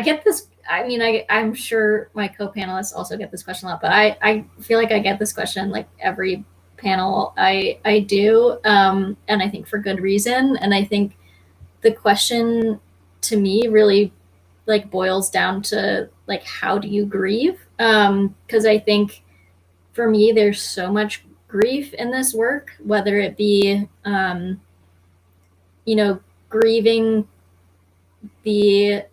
get this. I mean, I'm sure my co-panelists also get this question a lot, but I feel like I get this question like every panel I do, and I think for good reason. And I think the question to me really like boils down to like, how do you grieve? Because I think for me, there's so much grief in this work, whether it be, grieving the,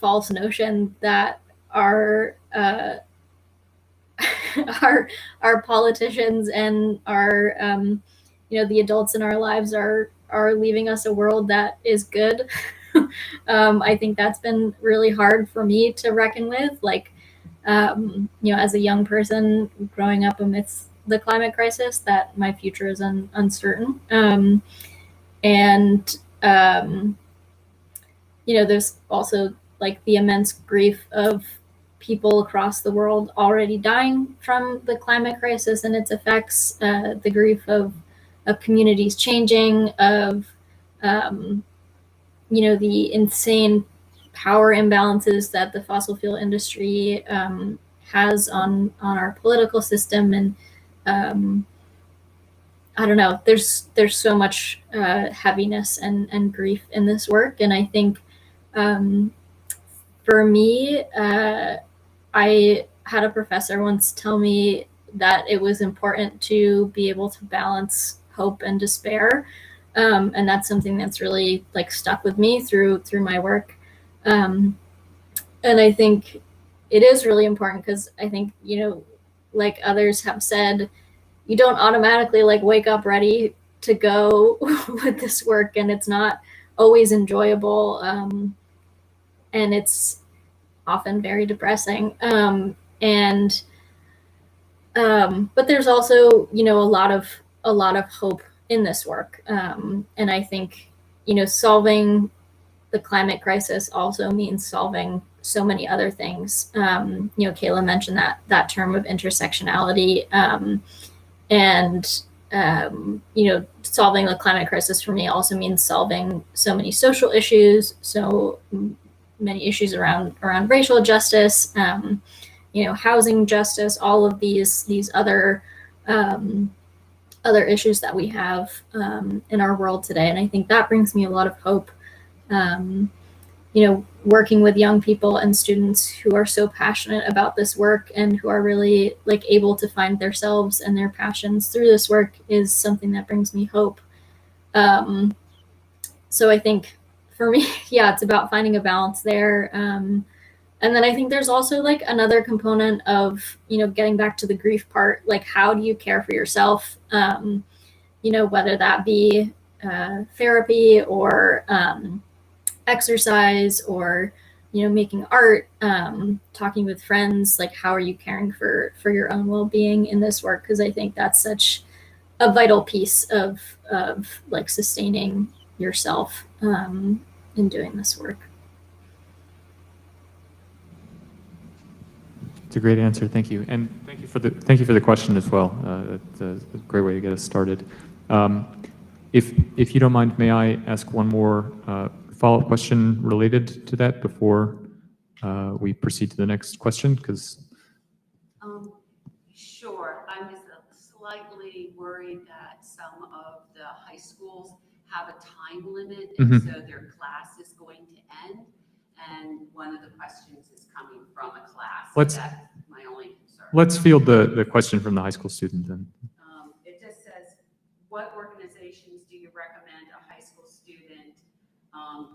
false notion that our politicians and our, the adults in our lives are leaving us a world that is good. I think that's been really hard for me to reckon with, like, as a young person growing up amidst the climate crisis, that my future is uncertain. There's also like the immense grief of people across the world already dying from the climate crisis and its effects, the grief of communities changing, of, the insane power imbalances that the fossil fuel industry has on our political system. And I don't know, there's so much heaviness and grief in this work. And I think for me, I had a professor once tell me that it was important to be able to balance hope and despair. And that's something that's really like stuck with me through my work. And I think it is really important because I think, like others have said, you don't automatically like wake up ready to go with this work, and it's not always enjoyable. And it's often very depressing. But there's also, a lot of hope in this work. And I think, solving the climate crisis also means solving so many other things. Kayla mentioned that term of intersectionality. Solving the climate crisis for me also means solving so many social issues, so many issues around racial justice, housing justice, all of these other issues that we have in our world today. And I think that brings me a lot of hope. Working with young people and students who are so passionate about this work and who are really like able to find themselves and their passions through this work is something that brings me hope. So I think for me, yeah, it's about finding a balance there. And then I think there's also like another component of, getting back to the grief part, like how do you care for yourself? Whether that be therapy or exercise or, making art, talking with friends, like how are you caring for your own well-being in this work? Because I think that's such a vital piece of like sustaining yourself in doing this work. It's a great answer. Thank you, and thank you for the question as well. It's a great way to get us started. If you don't mind, may I ask one more follow-up question related to that before we proceed to the next question? Because sure, I'm just slightly worried that some of the high schools have a time limit, Mm-hmm. and so their class is going to end. And one of the questions is coming from a class. Let's- so that's my only concern. Let's field the question from the high school student then. It just says, what organizations do you recommend a high school student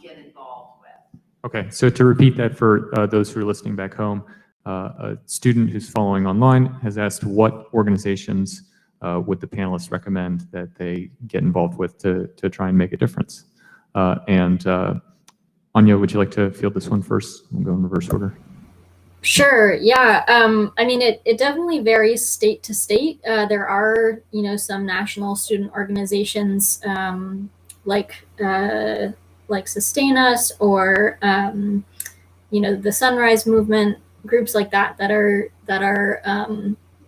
get involved with? Okay, so to repeat that for those who are listening back home, a student who's following online has asked what organizations would the panelists recommend that they get involved with to try and make a difference. Ania, would you like to field this one first? We'll go in reverse order. Sure. Yeah. I mean, it definitely varies state to state. There are, some national student organizations like Sustain Us or the Sunrise Movement, groups like that are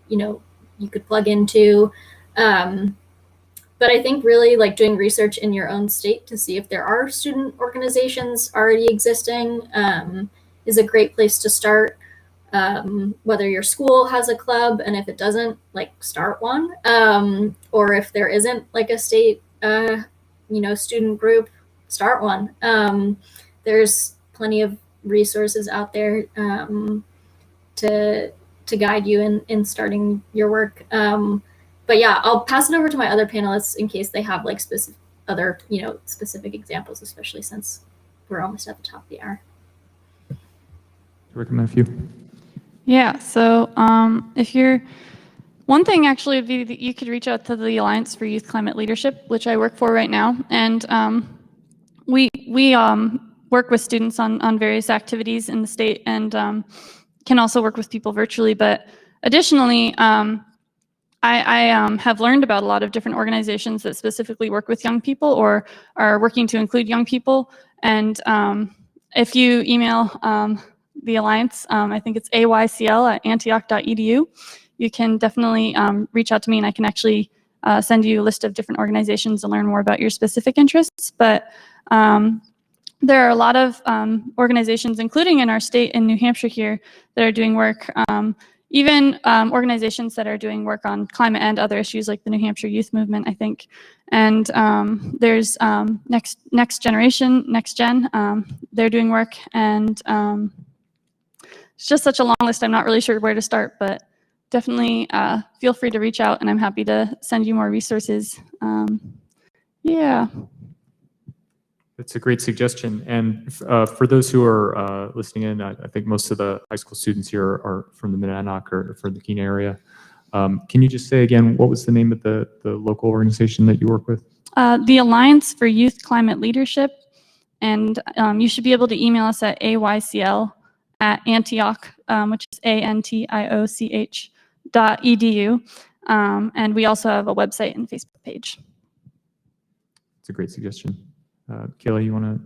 you could plug into. But I think really like doing research in your own state to see if there are student organizations already existing is a great place to start. Whether your school has a club, and if it doesn't, like start one, or if there isn't like a state, student group, start one. There's plenty of resources out there to guide you in starting your work. But yeah, I'll pass it over to my other panelists in case they have like specific examples, especially since we're almost at the top of the hour. Recommend a few. Yeah, so one thing actually would be that you could reach out to the Alliance for Youth Climate Leadership, which I work for right now. And we work with students on various activities in the state and can also work with people virtually. But additionally, I have learned about a lot of different organizations that specifically work with young people or are working to include young people. And if you email the Alliance, I think it's aycl@antioch.edu, you can definitely reach out to me, and I can actually send you a list of different organizations and learn more about your specific interests. But there are a lot of organizations, including in our state in New Hampshire here, that are doing work. Even organizations that are doing work on climate and other issues like the New Hampshire Youth Movement, I think. And there's Next Gen, they're doing work. And it's just such a long list, I'm not really sure where to start, but definitely feel free to reach out and I'm happy to send you more resources. Yeah. That's a great suggestion. And for those who are listening in, I think most of the high school students here are from the Mid-Antioch or from the Keene area. Can you just say again, what was the name of the local organization that you work with? The Alliance for Youth Climate Leadership. And you should be able to email us at aycl@antioch, which is antioch.edu. And we also have a website and Facebook page. It's a great suggestion. Kayla, you want to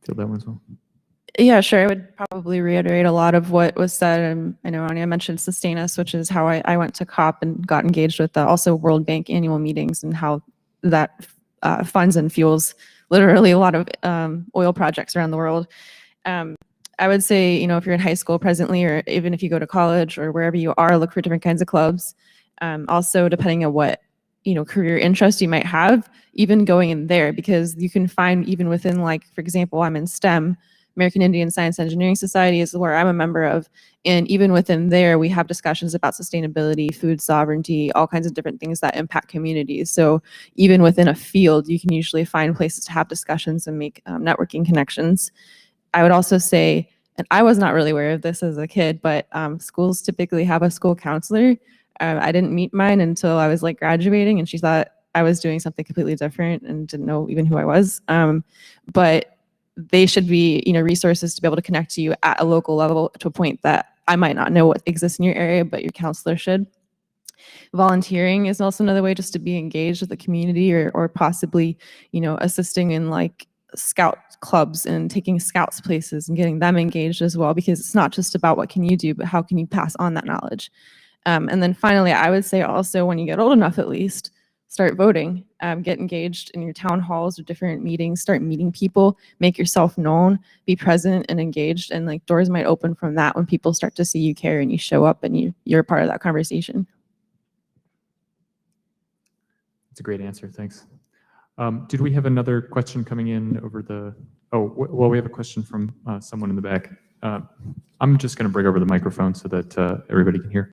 field that one as well? Yeah, sure. I would probably reiterate a lot of what was said. I know Ania mentioned Sustain Us, which is how I went to COP and got engaged with also World Bank annual meetings and how that funds and fuels literally a lot of oil projects around the world. I would say, if you're in high school presently, or even if you go to college or wherever you are, look for different kinds of clubs. Also, depending on what career interest you might have, even going in there, because you can find even within, like, for example, I'm in STEM, American Indian Science Engineering Society is where I'm a member of, and even within there, we have discussions about sustainability, food sovereignty, all kinds of different things that impact communities. So even within a field, you can usually find places to have discussions and make networking connections. I would also say, and I was not really aware of this as a kid, but schools typically have a school counselor. I didn't meet mine until I was like graduating, and she thought I was doing something completely different and didn't know even who I was. But they should be, resources to be able to connect to you at a local level to a point that I might not know what exists in your area, but your counselor should. Volunteering is also another way just to be engaged with the community, or possibly, assisting in like scout clubs and taking scouts places and getting them engaged as well, because it's not just about what can you do, but how can you pass on that knowledge. And then finally, I would say also, when you get old enough, at least, start voting, get engaged in your town halls or different meetings, start meeting people, make yourself known, be present and engaged, and like doors might open from that when people start to see you care and you show up and you're a part of that conversation. That's a great answer, thanks. Did we have another question coming in over the, well, we have a question from someone in the back. I'm just going to bring over the microphone so that everybody can hear.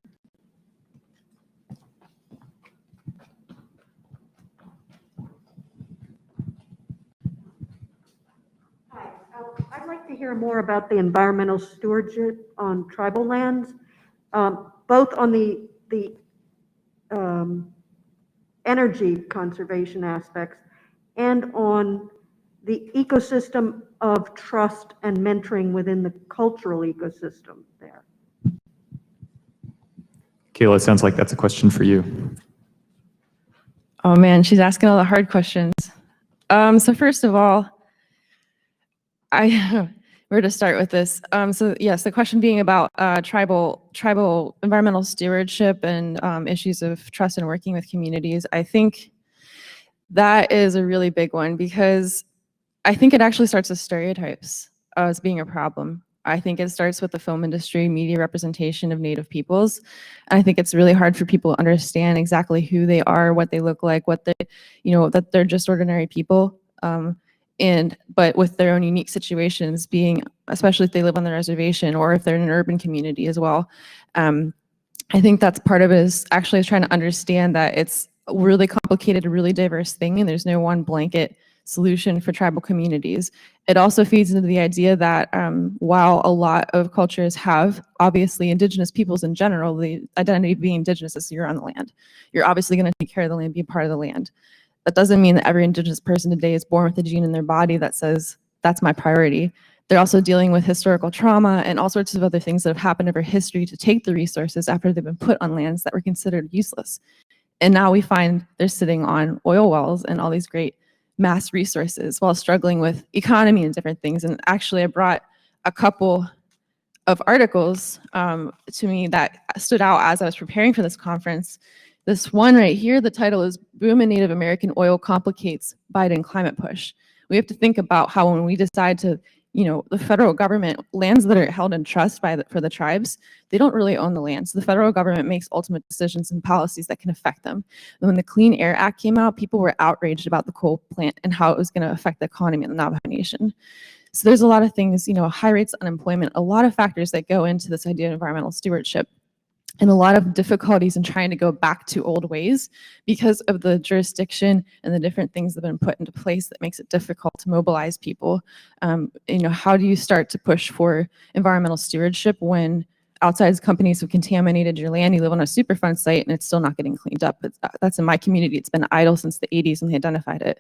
Hi, I'd like to hear more about the environmental stewardship on tribal lands, both on the energy conservation aspects and on the ecosystem of trust and mentoring within the cultural ecosystem there. Kayla, it sounds like that's a question for you. Oh man, she's asking all the hard questions. So first of all, where to start with this? So yes, the question being about tribal environmental stewardship and issues of trust and working with communities. I think that is a really big one because I think it actually starts with stereotypes as being a problem. I think it starts with the film industry, media representation of Native peoples. And I think it's really hard for people to understand exactly who they are, what they look like, what they, that they're just ordinary people. But with their own unique situations, being, especially if they live on the reservation or if they're in an urban community as well. I think that's part of it is actually trying to understand that it's a really complicated, a really diverse thing, and there's no one blanket solution for tribal communities. It also feeds into the idea that while a lot of cultures have, obviously indigenous peoples in general, the identity of being indigenous is you're on the land. You're obviously going to take care of the land, be a part of the land. That doesn't mean that every indigenous person today is born with a gene in their body that says, that's my priority. They're also dealing with historical trauma and all sorts of other things that have happened over history to take the resources after they've been put on lands that were considered useless. And now we find they're sitting on oil wells and all these great mass resources while struggling with economy and different things. And actually I brought a couple of articles to me that stood out as I was preparing for this conference. This one right here, the title is Boom in Native American Oil Complicates Biden Climate Push. We have to think about how when we decide to, the federal government, lands that are held in trust for the tribes, they don't really own the land. So the federal government makes ultimate decisions and policies that can affect them. And when the Clean Air Act came out, people were outraged about the coal plant and how it was going to affect the economy of the Navajo Nation. So there's a lot of things, high rates of unemployment, a lot of factors that go into this idea of environmental stewardship. And a lot of difficulties in trying to go back to old ways because of the jurisdiction and the different things that have been put into place that makes it difficult to mobilize people. How do you start to push for environmental stewardship when outside companies have contaminated your land, you live on a Superfund site and it's still not getting cleaned up? That's in my community. It's been idle since the 80s when they identified it.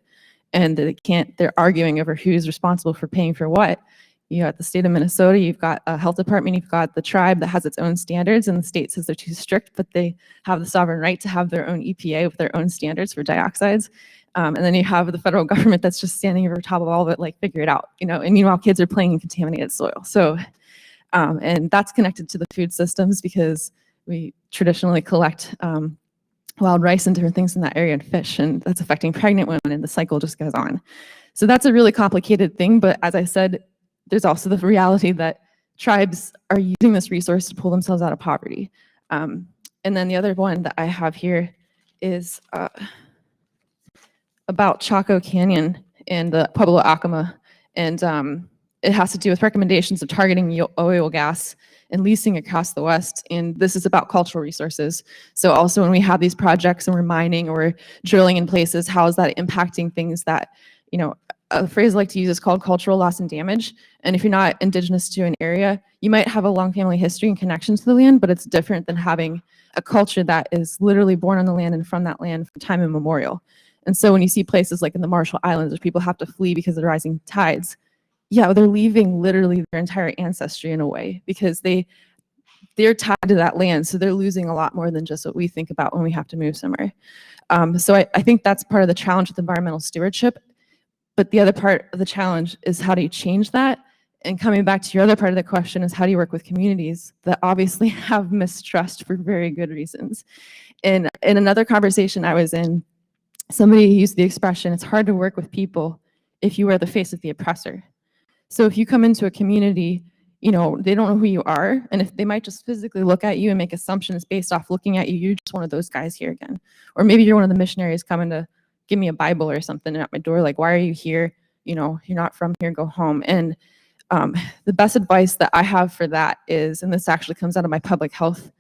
And they're arguing over who's responsible for paying for what. At the state of Minnesota, you've got a health department, you've got the tribe that has its own standards, and the state says they're too strict, but they have the sovereign right to have their own EPA with their own standards for dioxides. And then you have the federal government that's just standing over top of all of it, like, figure it out, and meanwhile, kids are playing in contaminated soil. So, and that's connected to the food systems because we traditionally collect wild rice and different things in that area and fish, and that's affecting pregnant women, and the cycle just goes on. So that's a really complicated thing, but as I said, there's also the reality that tribes are using this resource to pull themselves out of poverty. And then the other one that I have here is about Chaco Canyon and the Pueblo Acoma. And it has to do with recommendations of targeting oil, gas, and leasing across the West. And this is about cultural resources. So also when we have these projects and we're mining or drilling in places, how is that impacting things that, a phrase I like to use is called cultural loss and damage. And if you're not indigenous to an area, you might have a long family history and connection to the land, but it's different than having a culture that is literally born on the land and from that land for time immemorial. And so when you see places like in the Marshall Islands where people have to flee because of the rising tides, yeah, they're leaving literally their entire ancestry in a way because they're tied to that land. So they're losing a lot more than just what we think about when we have to move somewhere. So I think that's part of the challenge with environmental stewardship. But the other part of the challenge is how do you change that? And coming back to your other part of the question is how do you work with communities that obviously have mistrust for very good reasons? And in another conversation I was in, somebody used the expression, it's hard to work with people if you are the face of the oppressor. So if you come into a community, they don't know who you are, and if they might just physically look at you and make assumptions based off looking at you, you're just one of those guys here again. Or maybe you're one of the missionaries coming to give me a Bible or something at my door, like, why are you here? You know, you're not from here, go home. And the best advice that I have for that is, and this actually comes out of my public health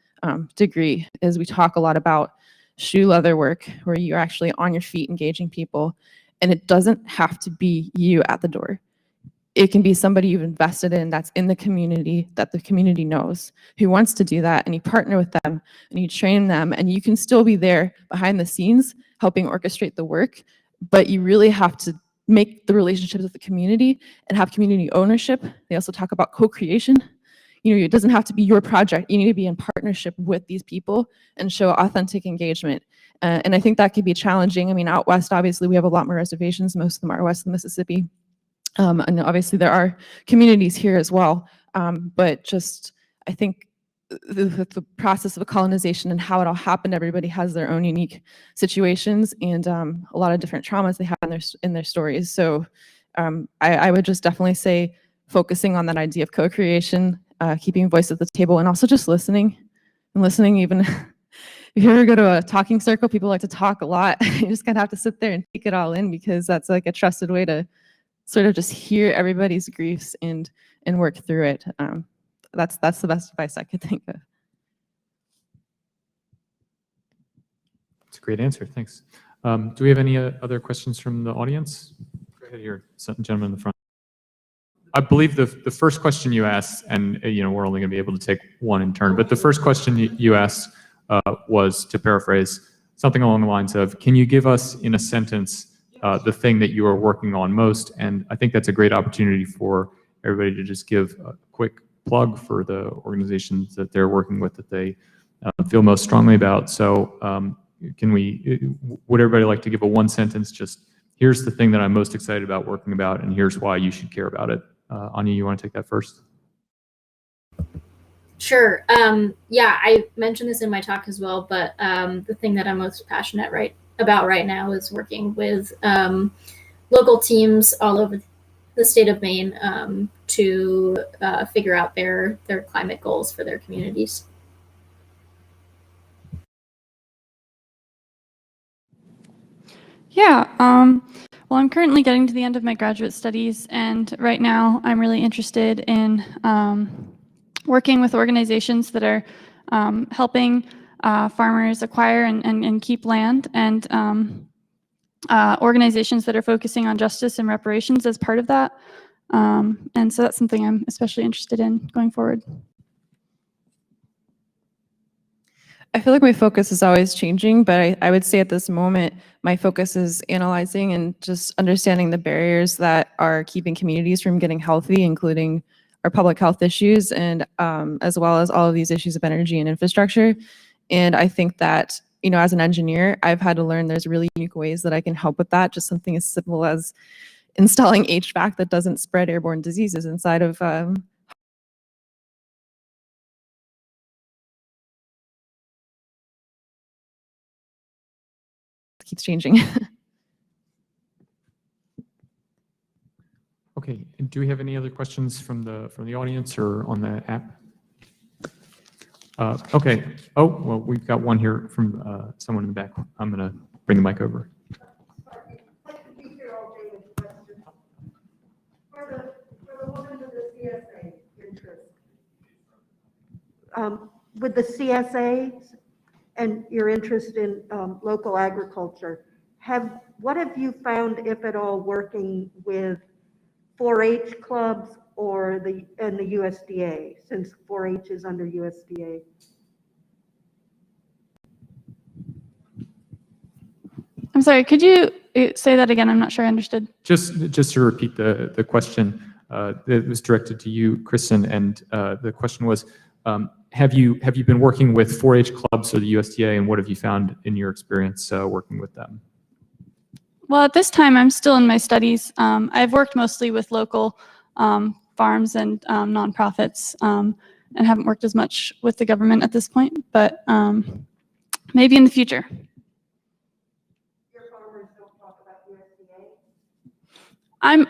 degree, is we talk a lot about shoe leather work, where you're actually on your feet engaging people. And it doesn't have to be you at the door. It can be somebody you've invested in that's in the community, that the community knows, who wants to do that, and you partner with them and you train them, and you can still be there behind the scenes helping orchestrate the work, but you really have to make the relationships with the community and have community ownership. They also talk about co-creation. You know, it doesn't have to be your project. You need to be in partnership with these people and show authentic engagement. And I think that could be challenging. I mean, out west, obviously, we have a lot more reservations. Most of them are west of the Mississippi. And obviously there are communities here as well, but just I think the process of colonization and how it all happened, everybody has their own unique situations and a lot of different traumas they have in their stories. So I would just definitely say focusing on that idea of co-creation, keeping a voice at the table, and also just listening. And listening, even if you ever go to a talking circle, people like to talk a lot. You just kind of have to sit there and take it all in, because that's like a trusted way to sort of just hear everybody's griefs and work through it. That's the best advice I could think of. That's a great answer. Thanks. Do we have any other questions from the audience? Go ahead here, gentleman in the front. I believe the first question you asked, and you know, we're only going to be able to take one in turn, but the first question you asked was, to paraphrase, something along the lines of, can you give us in a sentence the thing that you are working on most? And I think that's a great opportunity for everybody to just give a quick plug for the organizations that they're working with that they feel most strongly about. So would everybody like to give a one sentence, just here's the thing that I'm most excited about working about, and here's why you should care about it. Ania, you want to take that first? Sure. Yeah, I mentioned this in my talk as well, but the thing that I'm most passionate about right now is working with local teams all over the state of Maine to figure out their climate goals for their communities. Yeah, well, I'm currently getting to the end of my graduate studies, and right now I'm really interested in working with organizations that are helping farmers acquire and keep land, and organizations that are focusing on justice and reparations as part of that. And so that's something I'm especially interested in going forward. I feel like my focus is always changing, but I would say at this moment, my focus is analyzing and just understanding the barriers that are keeping communities from getting healthy, including our public health issues, and as well as all of these issues of energy and infrastructure. And I think that, you know, as an engineer, I've had to learn there's really unique ways that I can help with that. Just something as simple as installing HVAC that doesn't spread airborne diseases inside of keeps changing. Okay, and do we have any other questions from the audience or on the app? Okay. Oh, well, we've got one here from someone in the back. I'm going to bring the mic over. With the CSAs and your interest in local agriculture, what have you found, if at all, working with 4-H clubs or the USDA, since 4-H is under USDA? I'm sorry, could you say that again? I'm not sure I understood. Just to repeat the question, it was directed to you, Kristen, and the question was, have you been working with 4-H clubs or the USDA, and what have you found in your experience working with them? Well, at this time, I'm still in my studies. I've worked mostly with local farms and nonprofits, and haven't worked as much with the government at this point, but maybe in the future. Your farmers don't talk about USDA?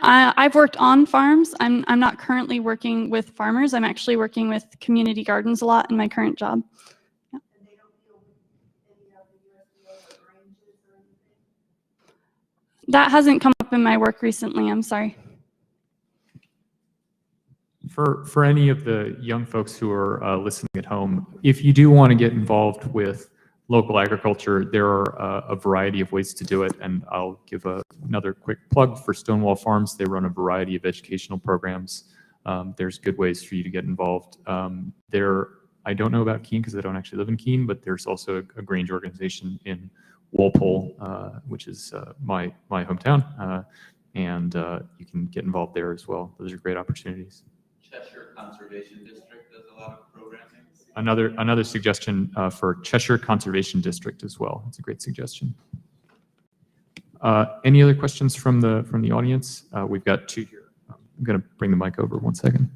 I've worked on farms. I'm not currently working with farmers. I'm actually working with community gardens a lot in my current job. Yeah. And they don't deal with any of the USDA or ranges or anything? that hasn't come up in my work recently, I'm sorry. For any of the young folks who are listening at home, if you do want to get involved with local agriculture, there are a variety of ways to do it, and I'll give another quick plug for Stonewall Farms. They run a variety of educational programs. There's good ways for you to get involved. I don't know about Keene because I don't actually live in Keene, but there's also a Grange organization in Walpole, which is my hometown, and you can get involved there as well. Those are great opportunities. Cheshire Conservation District does a lot of programming. Another suggestion for Cheshire Conservation District as well. It's a great suggestion. Any other questions from the audience? We've got two here. I'm going to bring the mic over 1 second.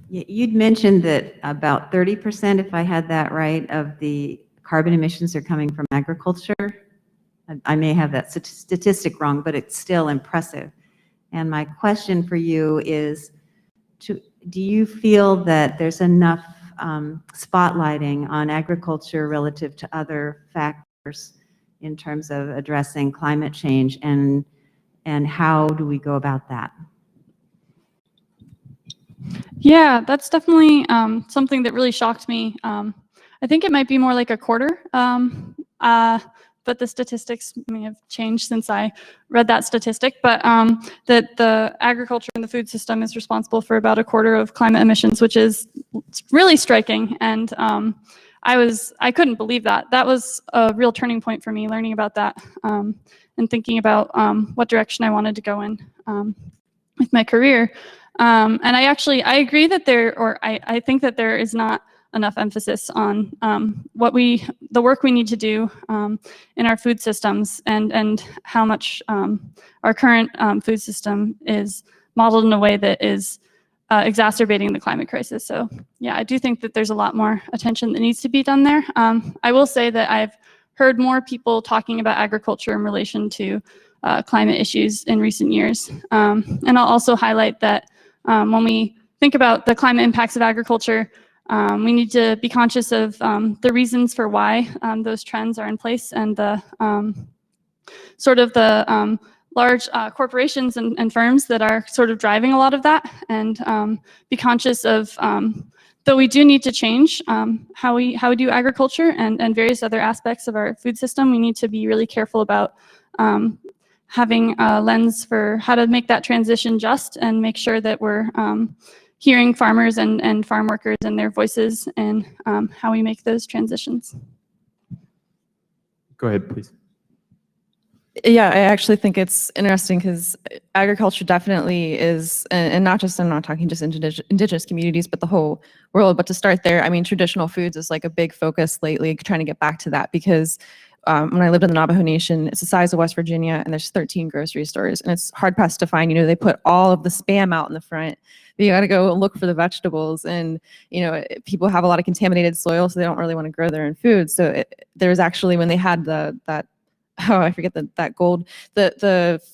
You'd mentioned that about 30%, if I had that right, of the carbon emissions are coming from agriculture. I may have that statistic wrong, but it's still impressive. And my question for you is, do you feel that there's enough spotlighting on agriculture relative to other factors in terms of addressing climate change, and how do we go about that? Yeah, that's definitely something that really shocked me. I think it might be more like a quarter, but the statistics may have changed since I read that statistic, but that the agriculture and the food system is responsible for about a quarter of climate emissions, which is really striking. And I couldn't believe that. That was a real turning point for me, learning about that and thinking about what direction I wanted to go in with my career. And I agree that I think that there is not enough emphasis on the work we need to do in our food systems, and how much our current food system is modeled in a way that is exacerbating the climate crisis. So yeah, I do think that there's a lot more attention that needs to be done there. I will say that I've heard more people talking about agriculture in relation to climate issues in recent years. And I'll also highlight that when we think about the climate impacts of agriculture, we need to be conscious of the reasons for why those trends are in place, and the sort of the large corporations and firms that are sort of driving a lot of that, and be conscious of, though we do need to change how we do agriculture and various other aspects of our food system, we need to be really careful about having a lens for how to make that transition just, and make sure that we're hearing farmers and farm workers and their voices, and how we make those transitions. Go ahead, please. Yeah, I actually think it's interesting because agriculture definitely is, and not just, I'm not talking just indigenous communities, but the whole world. But to start there, I mean, traditional foods is like a big focus lately, trying to get back to that, because when I lived in the Navajo Nation, it's the size of West Virginia, and there's 13 grocery stores, and it's hard pressed to find, they put all of the Spam out in the front. You got to go look for the vegetables, and people have a lot of contaminated soil, so they don't really want to grow their own food. So there's actually, when they had the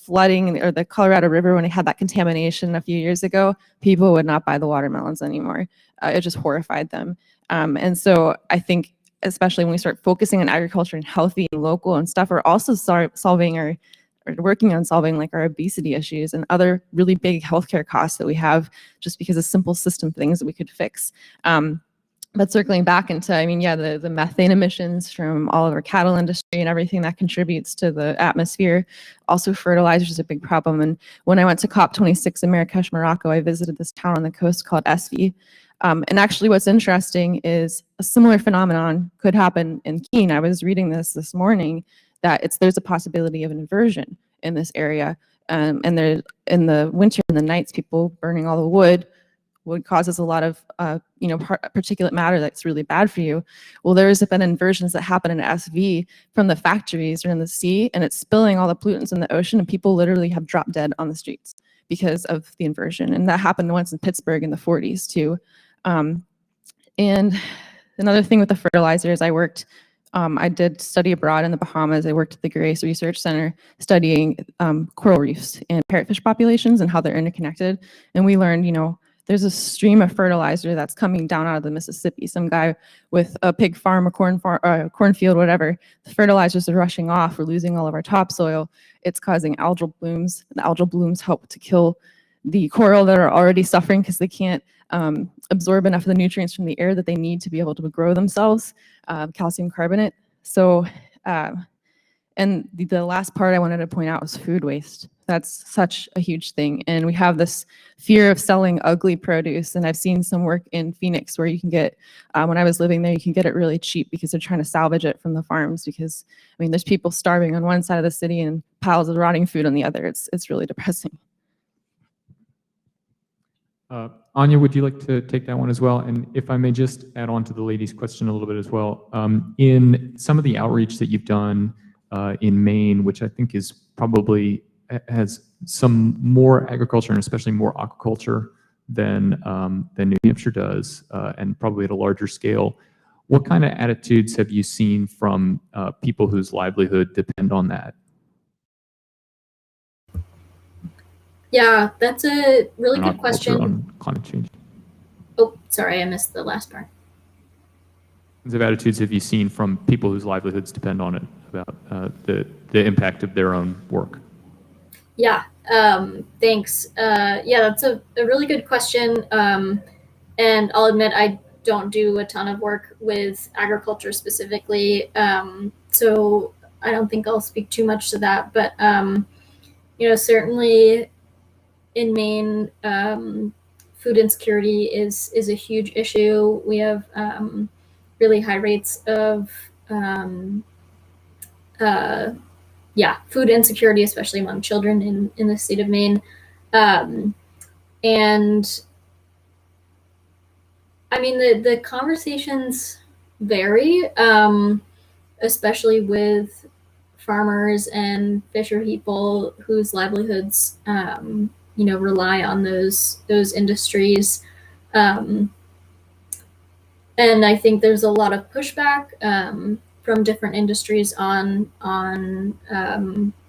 flooding, or the Colorado River, when they had that contamination a few years ago, people would not buy the watermelons anymore. It just horrified them. And so I think, especially when we start focusing on agriculture and healthy and local and stuff, we're also working on solving like our obesity issues and other really big healthcare costs that we have, just because of simple system things that we could fix. But circling back into, the methane emissions from all of our cattle industry and everything that contributes to the atmosphere. Also, fertilizers is a big problem. And when I went to COP26 in Marrakesh, Morocco, I visited this town on the coast called Esfi. And actually what's interesting is a similar phenomenon could happen in Keene. I was reading this morning, that there's a possibility of an inversion in this area. And there, in the winter and the nights, people burning all the wood causes a lot of particulate matter that's really bad for you. Well, there's been inversions that happen in SV from the factories or in the sea, and it's spilling all the pollutants in the ocean, and people literally have dropped dead on the streets because of the inversion. And that happened once in Pittsburgh in the 40s too. And another thing with the fertilizers, I did study abroad in the Bahamas. I worked at the Grace Research Center studying coral reefs and parrotfish populations and how they're interconnected. And we learned, there's a stream of fertilizer that's coming down out of the Mississippi. Some guy with a pig farm, a cornfield, whatever, the fertilizers are rushing off. We're losing all of our topsoil. It's causing algal blooms. The algal blooms help to kill the coral that are already suffering because they can't absorb enough of the nutrients from the air that they need to be able to grow themselves, calcium carbonate. So, and the last part I wanted to point out was food waste. That's such a huge thing. And we have this fear of selling ugly produce. And I've seen some work in Phoenix where you can get, when I was living there, you can get it really cheap because they're trying to salvage it from the farms because, I mean, there's people starving on one side of the city and piles of rotting food on the other. It's really depressing. Ania, would you like to take that one as well? And if I may just add on to the lady's question a little bit as well. In some of the outreach that you've done in Maine, which I think is probably has some more agriculture and especially more aquaculture than New Hampshire does, and probably at a larger scale, what kind of attitudes have you seen from people whose livelihood depend on that? Yeah, that's a really good question. On climate change. Oh, sorry, I missed the last part. What kinds of attitudes have you seen from people whose livelihoods depend on it about the impact of their own work? Yeah, thanks. Yeah, that's a really good question. And I'll admit I don't do a ton of work with agriculture specifically, so I don't think I'll speak too much to that. But you know, certainly in Maine, food insecurity is a huge issue. We have really high rates of food insecurity, especially among children in the state of Maine. And I mean, the conversations vary, especially with farmers and fisher people whose livelihoods, you know, rely on those industries. And I think there's a lot of pushback from different industries on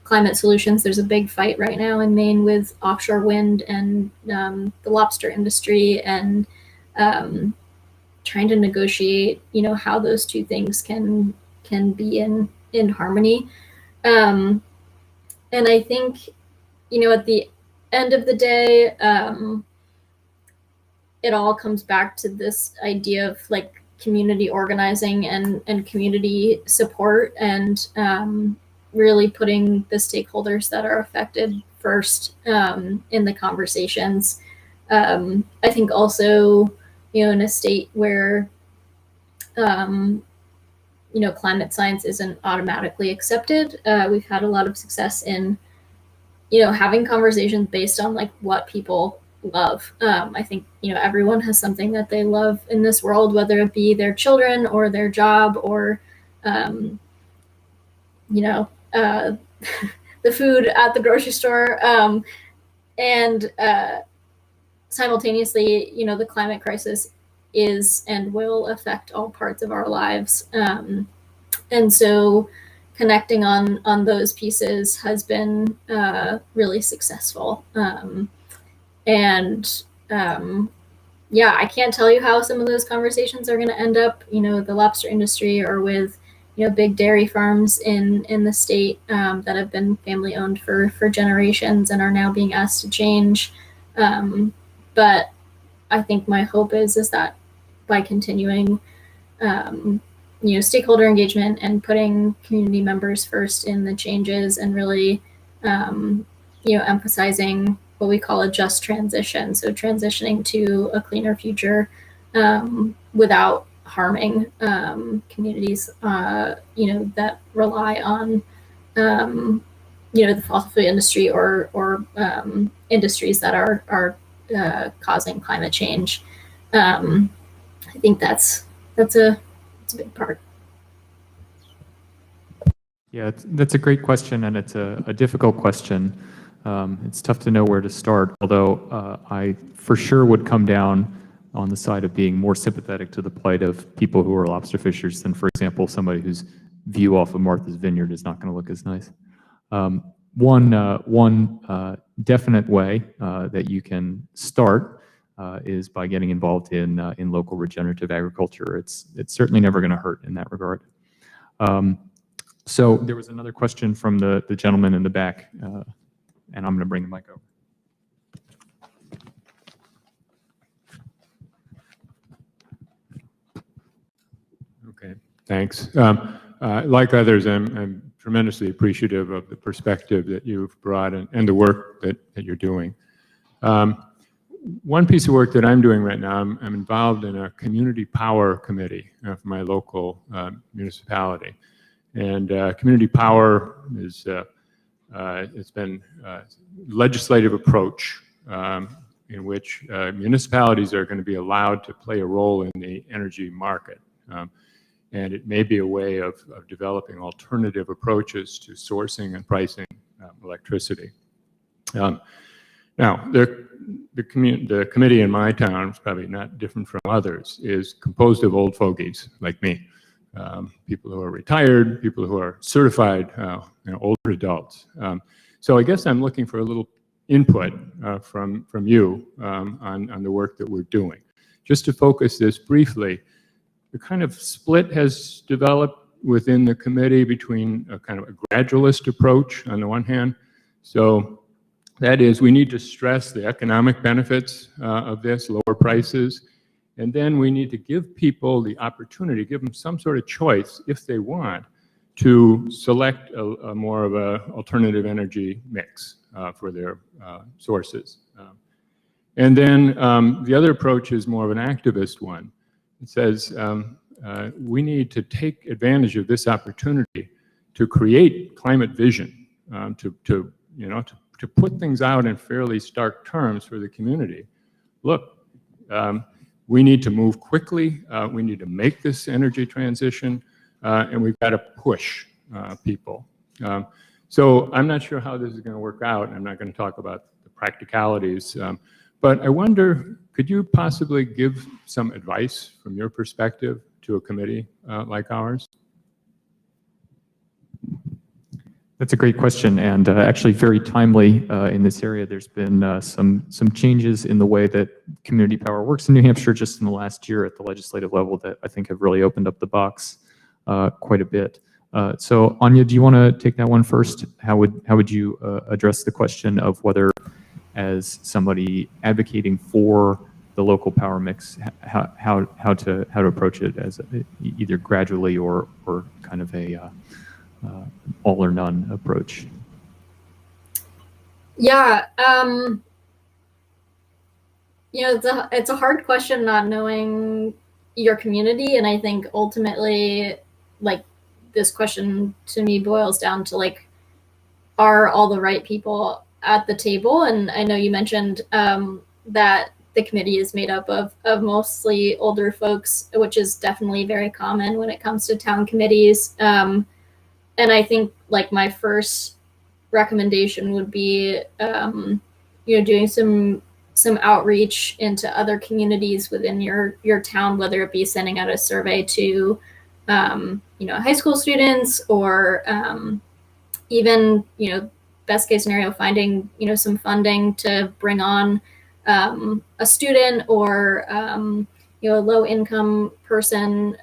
climate solutions. There's a big fight right now in Maine with offshore wind and the lobster industry, and trying to negotiate, you know, how those two things can be in harmony. And I think, you know, at the end of the day, it all comes back to this idea of like community organizing and community support, and really putting the stakeholders that are affected first in the conversations. I think also, you know, in a state where, you know, climate science isn't automatically accepted, we've had a lot of success in, you know, having conversations based on like what people love. I think, you know, everyone has something that they love in this world, whether it be their children or their job or, you know, the food at the grocery store. And simultaneously, you know, the climate crisis is and will affect all parts of our lives. And so connecting on those pieces has been really successful. Yeah, I can't tell you how some of those conversations are going to end up, you know, the lobster industry or with, you know, big dairy farms in the state that have been family owned for generations and are now being asked to change. But I think my hope is that by continuing, you know, stakeholder engagement and putting community members first in the changes and really, you know, emphasizing what we call a just transition. So transitioning to a cleaner future without harming communities, you know, that rely on, you know, the fossil fuel industry or industries that are causing climate change. I think that's a big part. Yeah, that's a great question, and it's a difficult question. It's tough to know where to start, although I for sure would come down on the side of being more sympathetic to the plight of people who are lobster fishers than, for example, somebody whose view off of Martha's Vineyard is not going to look as nice. One definite way that you can start is by getting involved in local regenerative agriculture. It's certainly never going to hurt in that regard. So there was another question from the gentleman in the back, and I'm going to bring the mic over. Okay, thanks. Like others, I'm tremendously appreciative of the perspective that you've brought and the work that you're doing. One piece of work that I'm doing right now, I'm involved in a community power committee for my local municipality. And community power is, it's been a legislative approach in which municipalities are going to be allowed to play a role in the energy market. And it may be a way of developing alternative approaches to sourcing and pricing electricity. Now, the committee in my town, is probably not different from others, is composed of old fogies like me. People who are retired, people who are certified, older adults. So I guess I'm looking for a little input from you on the work that we're doing. Just to focus this briefly, the kind of split has developed within the committee between a kind of a gradualist approach on the one hand. So that is, we need to stress the economic benefits of this, lower prices, and then we need to give people the opportunity, give them some sort of choice if they want to select a more of an alternative energy mix for their sources. And then the other approach is more of an activist one. It says we need to take advantage of this opportunity to create climate vision, to put things out in fairly stark terms for the community. Look, we need to move quickly. We need to make this energy transition, and we've got to push people. So I'm not sure how this is going to work out. I'm not going to talk about the practicalities, but I wonder, could you possibly give some advice from your perspective to a committee like ours? That's a great question, and actually very timely in this area. There's been some changes in the way that community power works in New Hampshire just in the last year at the legislative level that I think have really opened up the box quite a bit. So Ania, do you want to take that one first? How would you address the question of whether, as somebody advocating for the local power mix, how to approach it as either gradually or kind of a all or none approach? Yeah, it's a hard question, not knowing your community, and I think ultimately, like, this question to me boils down to, like, are all the right people at the table? And I know you mentioned that the committee is made up of mostly older folks, which is definitely very common when it comes to town committees. And I think, like, my first recommendation would be, doing some outreach into other communities within your town, whether it be sending out a survey to, high school students, or even, best case scenario, finding, some funding to bring on a student or, a low income person,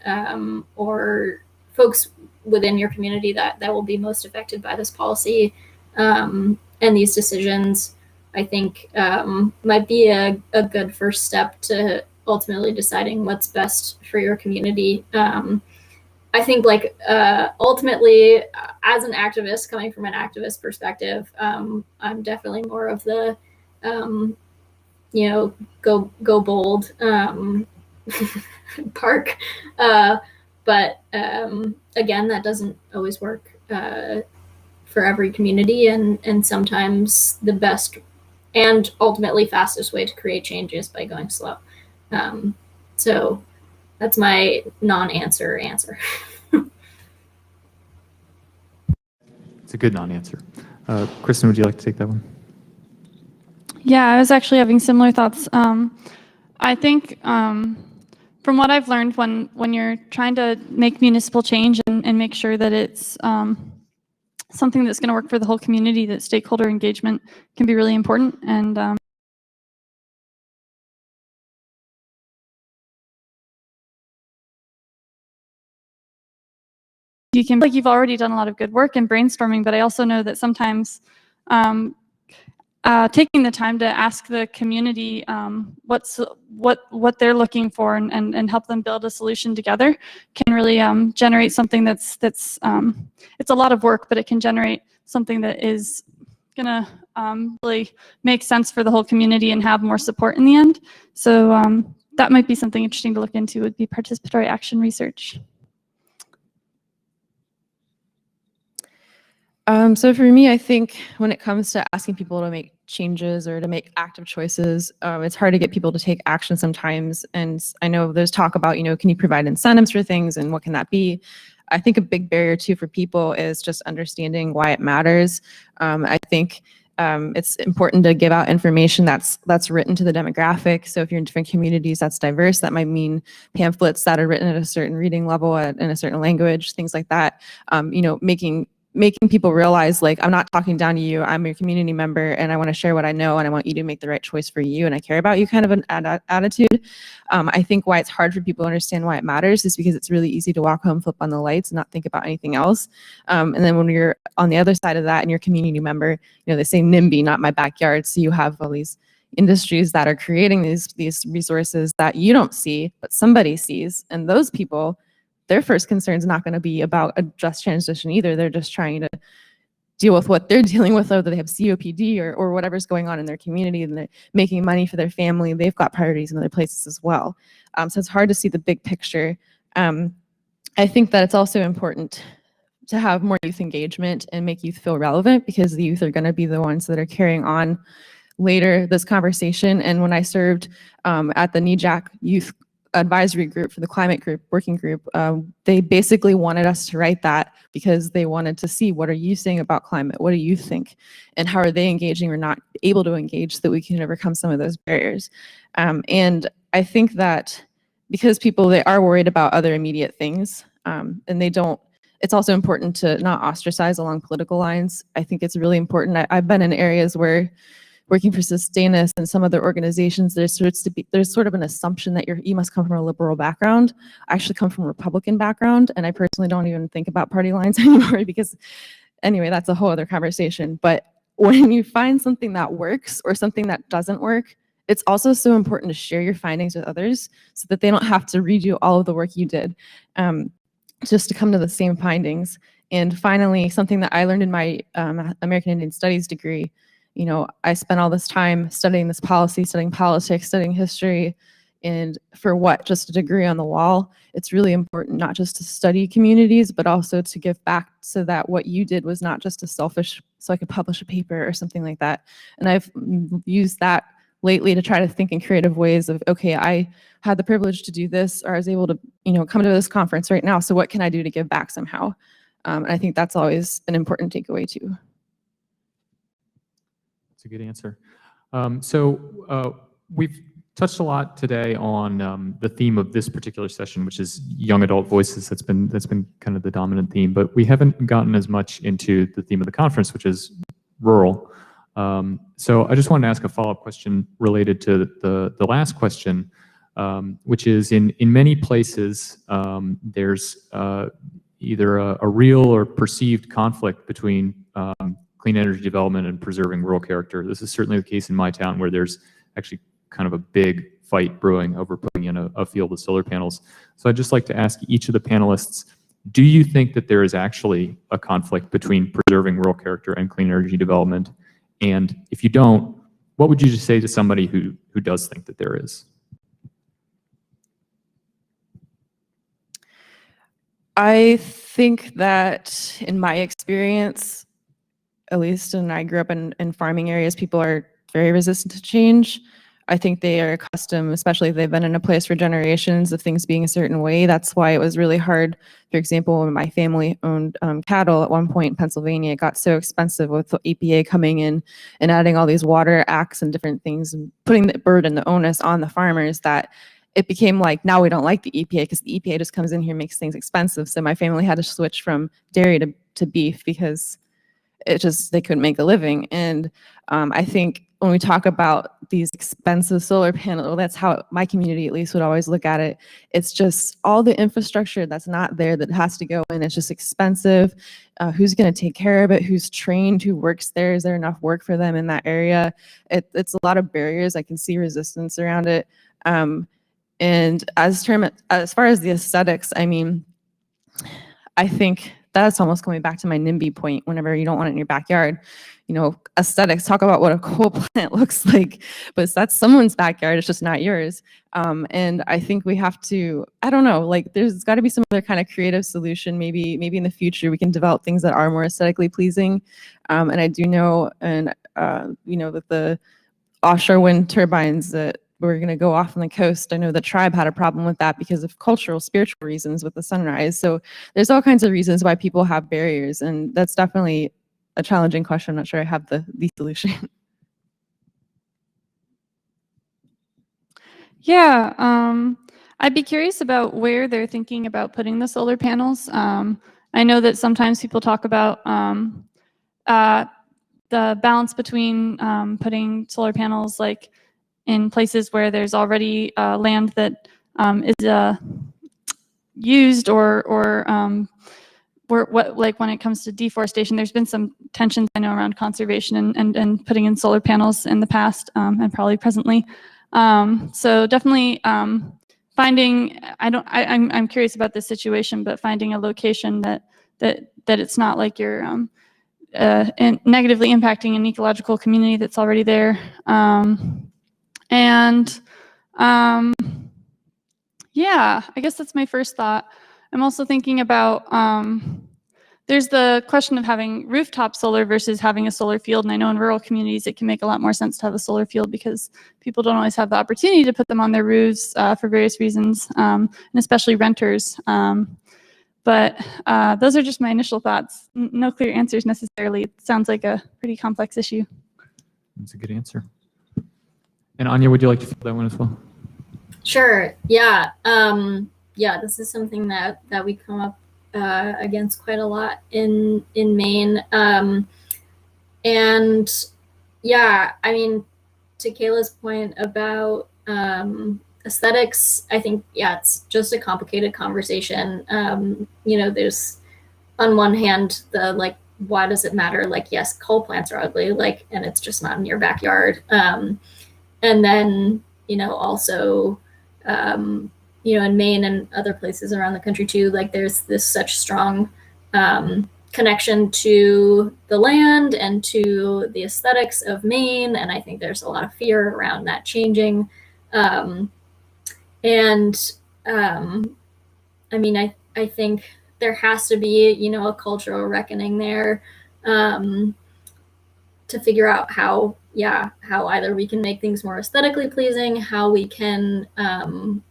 or folks within your community that will be most affected by this policy and these decisions. I think might be a good first step to ultimately deciding what's best for your community. I think, like, ultimately, as an activist, coming from an activist perspective, I'm definitely more of the, go bold park. But again, that doesn't always work for every community, and sometimes the best and ultimately fastest way to create change is by going slow. So that's my non-answer answer. It's a good non-answer. Kristen, would you like to take that one? Yeah, I was actually having similar thoughts. I think from what I've learned, when you're trying to make municipal change and make sure that it's something that's going to work for the whole community, that stakeholder engagement can be really important. And you can feel like you've already done a lot of good work in brainstorming, but I also know that sometimes taking the time to ask the community what they're looking for and help them build a solution together can really generate something that's it's a lot of work, but it can generate something that is gonna really make sense for the whole community and have more support in the end. So that might be something interesting to look into, would be participatory action research. So for me, I think when it comes to asking people to make changes or to make active choices, it's hard to get people to take action sometimes. And I know there's talk about, can you provide incentives for things and what can that be? I think a big barrier too for people is just understanding why it matters. I think it's important to give out information that's written to the demographic. So if you're in different communities that's diverse, that might mean pamphlets that are written at a certain reading level in a certain language, things like that. Making people realize, like, I'm not talking down to you, I'm your community member and I want to share what I know and I want you to make the right choice for you and I care about you, kind of an attitude. I think why it's hard for people to understand why it matters is because it's really easy to walk home, flip on the lights and not think about anything else. And then when you're on the other side of that and you're a community member, they say NIMBY, not my backyard. So you have all these industries that are creating these resources that you don't see, but somebody sees. And those people, their first concern is not going to be about a just transition either. They're just trying to deal with what they're dealing with, whether they have COPD or whatever's going on in their community, and they're making money for their family. They've got priorities in other places as well. So it's hard to see the big picture. I think that it's also important to have more youth engagement and make youth feel relevant, because the youth are going to be the ones that are carrying on later this conversation. And when I served at the NEJAC Youth Advisory Group for the climate group, working group, they basically wanted us to write that because they wanted to see, what are you saying about climate? What do you think? And how are they engaging or not able to engage so that we can overcome some of those barriers? And I think that because people, they are worried about other immediate things, and they don't, it's also important to not ostracize along political lines. I think it's really important. I've been in areas where, working for Sustainus and some other organizations, there's sort of an assumption that you must come from a liberal background. I actually come from a Republican background, and I personally don't even think about party lines anymore because, anyway, that's a whole other conversation. But when you find something that works or something that doesn't work, it's also so important to share your findings with others so that they don't have to redo all of the work you did just to come to the same findings. And finally, something that I learned in my American Indian Studies degree, I spent all this time studying this policy, studying politics, studying history, and for what? Just a degree on the wall. It's really important not just to study communities, but also to give back, so that what you did was not just a selfish, so I could publish a paper or something like that. And I've used that lately to try to think in creative ways of, okay, I had the privilege to do this, or I was able to, come to this conference right now, so what can I do to give back somehow? And I think that's always an important takeaway too. A good answer. We've touched a lot today on the theme of this particular session, which is young adult voices. That's been kind of the dominant theme, but we haven't gotten as much into the theme of the conference, which is rural. So I just wanted to ask a follow-up question related to the last question, which is in many places there's either a real or perceived conflict between clean energy development and preserving rural character. This is certainly the case in my town, where there's actually kind of a big fight brewing over putting in a field of solar panels. So I'd just like to ask each of the panelists, do you think that there is actually a conflict between preserving rural character and clean energy development? And if you don't, what would you just say to somebody who does think that there is? I think that in my experience, at least, and I grew up in farming areas, people are very resistant to change. I think they are accustomed, especially if they've been in a place for generations, of things being a certain way. That's why it was really hard. For example, when my family owned cattle at one point in Pennsylvania, it got so expensive with the EPA coming in and adding all these water acts and different things and putting the burden, the onus on the farmers, that it became like, now we don't like the EPA because the EPA just comes in here and makes things expensive. So my family had to switch from dairy to beef because they couldn't make a living. And I think when we talk about these expensive solar panels, that's how my community at least would always look at it. It's just all the infrastructure that's not there that has to go in. It's just expensive. Who's going to take care of it? Who's trained? Who works there? Is there enough work for them in that area? It's a lot of barriers. I can see resistance around it. And as far as the aesthetics, I mean, I think that's almost coming back to my NIMBY point. Whenever you don't want it in your backyard, you know, aesthetics, talk about what a coal plant looks like, but that's someone's backyard, it's just not yours. And I think we have to, I don't know, like there's got to be some other kind of creative solution. Maybe in the future we can develop things that are more aesthetically pleasing. And I do know, and you know, that the offshore wind turbines that we're going to go off on the coast, I know the tribe had a problem with that because of cultural, spiritual reasons with the sunrise. So there's all kinds of reasons why people have barriers, and that's definitely a challenging question. I'm not sure I have the solution. Yeah, I'd be curious about where they're thinking about putting the solar panels. I know that sometimes people talk about the balance between putting solar panels like in places where there's already land that is used or what, like when it comes to deforestation, there's been some tensions I know around conservation and putting in solar panels in the past and probably presently. So definitely finding, I'm curious about this situation, but finding a location that it's not like you're negatively impacting an ecological community that's already there. Yeah, I guess that's my first thought. I'm also thinking about, there's the question of having rooftop solar versus having a solar field. And I know in rural communities, it can make a lot more sense to have a solar field because people don't always have the opportunity to put them on their roofs for various reasons, and especially renters. But those are just my initial thoughts. No clear answers necessarily. It sounds like a pretty complex issue. That's a good answer. And Ania, would you like to fill that one as well? Sure. Yeah. Yeah. This is something that we come up against quite a lot in Maine. And yeah, I mean, to Kayla's point about aesthetics, I think, yeah, it's just a complicated conversation. You know, there's on one hand the like, why does it matter? Like, yes, coal plants are ugly, like, and it's just not in your backyard. And then, you know, also, you know, in Maine and other places around the country too, like there's this such strong connection to the land and to the aesthetics of Maine. And I think there's a lot of fear around that changing. I mean, I think there has to be, you know, a cultural reckoning there to figure out how either we can make things more aesthetically pleasing, how we can,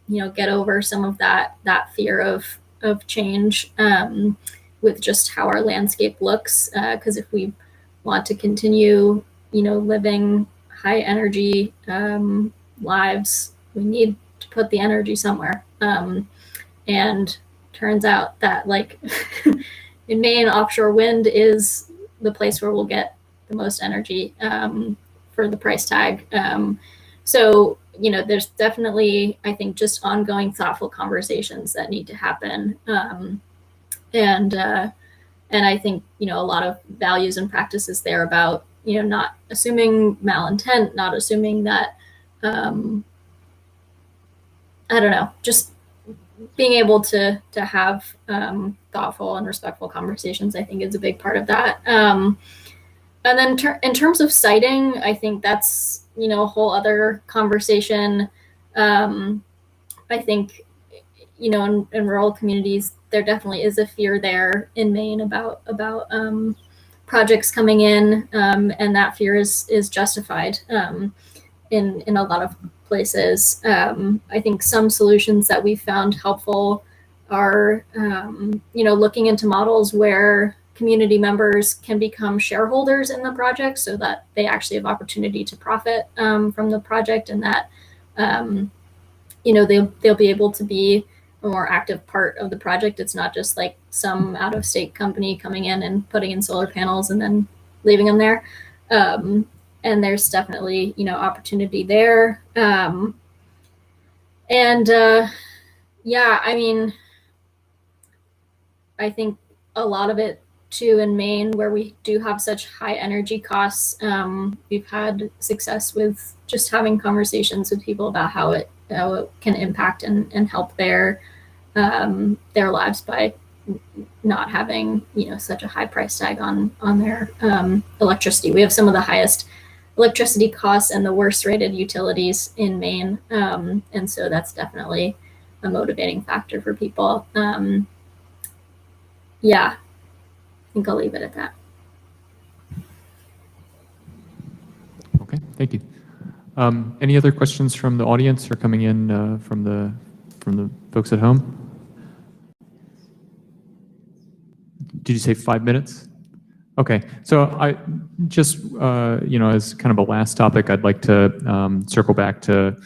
you know, get over some of that fear of change with just how our landscape looks. Because if we want to continue, you know, living high energy lives, we need to put the energy somewhere. And turns out that like in Maine, offshore wind is the place where we'll get the most energy for the price tag. So, you know, there's definitely, I think, just ongoing thoughtful conversations that need to happen. And I think, you know, a lot of values and practices there about, you know, not assuming malintent, not assuming that, I don't know, just being able to have thoughtful and respectful conversations, I think is a big part of that. And then in terms of siting, I think that's, you know, a whole other conversation. I think, you know, in rural communities, there definitely is a fear there in Maine about projects coming in, and that fear is justified in a lot of places. I think some solutions that we've found helpful are, you know, looking into models where community members can become shareholders in the project so that they actually have opportunity to profit from the project, and that, you know, they'll be able to be a more active part of the project. It's not just like some out-of-state company coming in and putting in solar panels and then leaving them there. there's definitely, opportunity there. Yeah, I mean, I think a lot of it too in Maine, where we do have such high energy costs, we've had success with just having conversations with people about how it can impact and help their lives by not having, such a high price tag on their electricity. We have some of the highest electricity costs and the worst rated utilities in Maine, and so that's definitely a motivating factor for people. Yeah, I think I'll leave it at that. Okay, thank you. Any other questions from the audience or coming in from the folks at home? Did you say 5 minutes? Okay, so I just, as kind of a last topic, I'd like to circle back to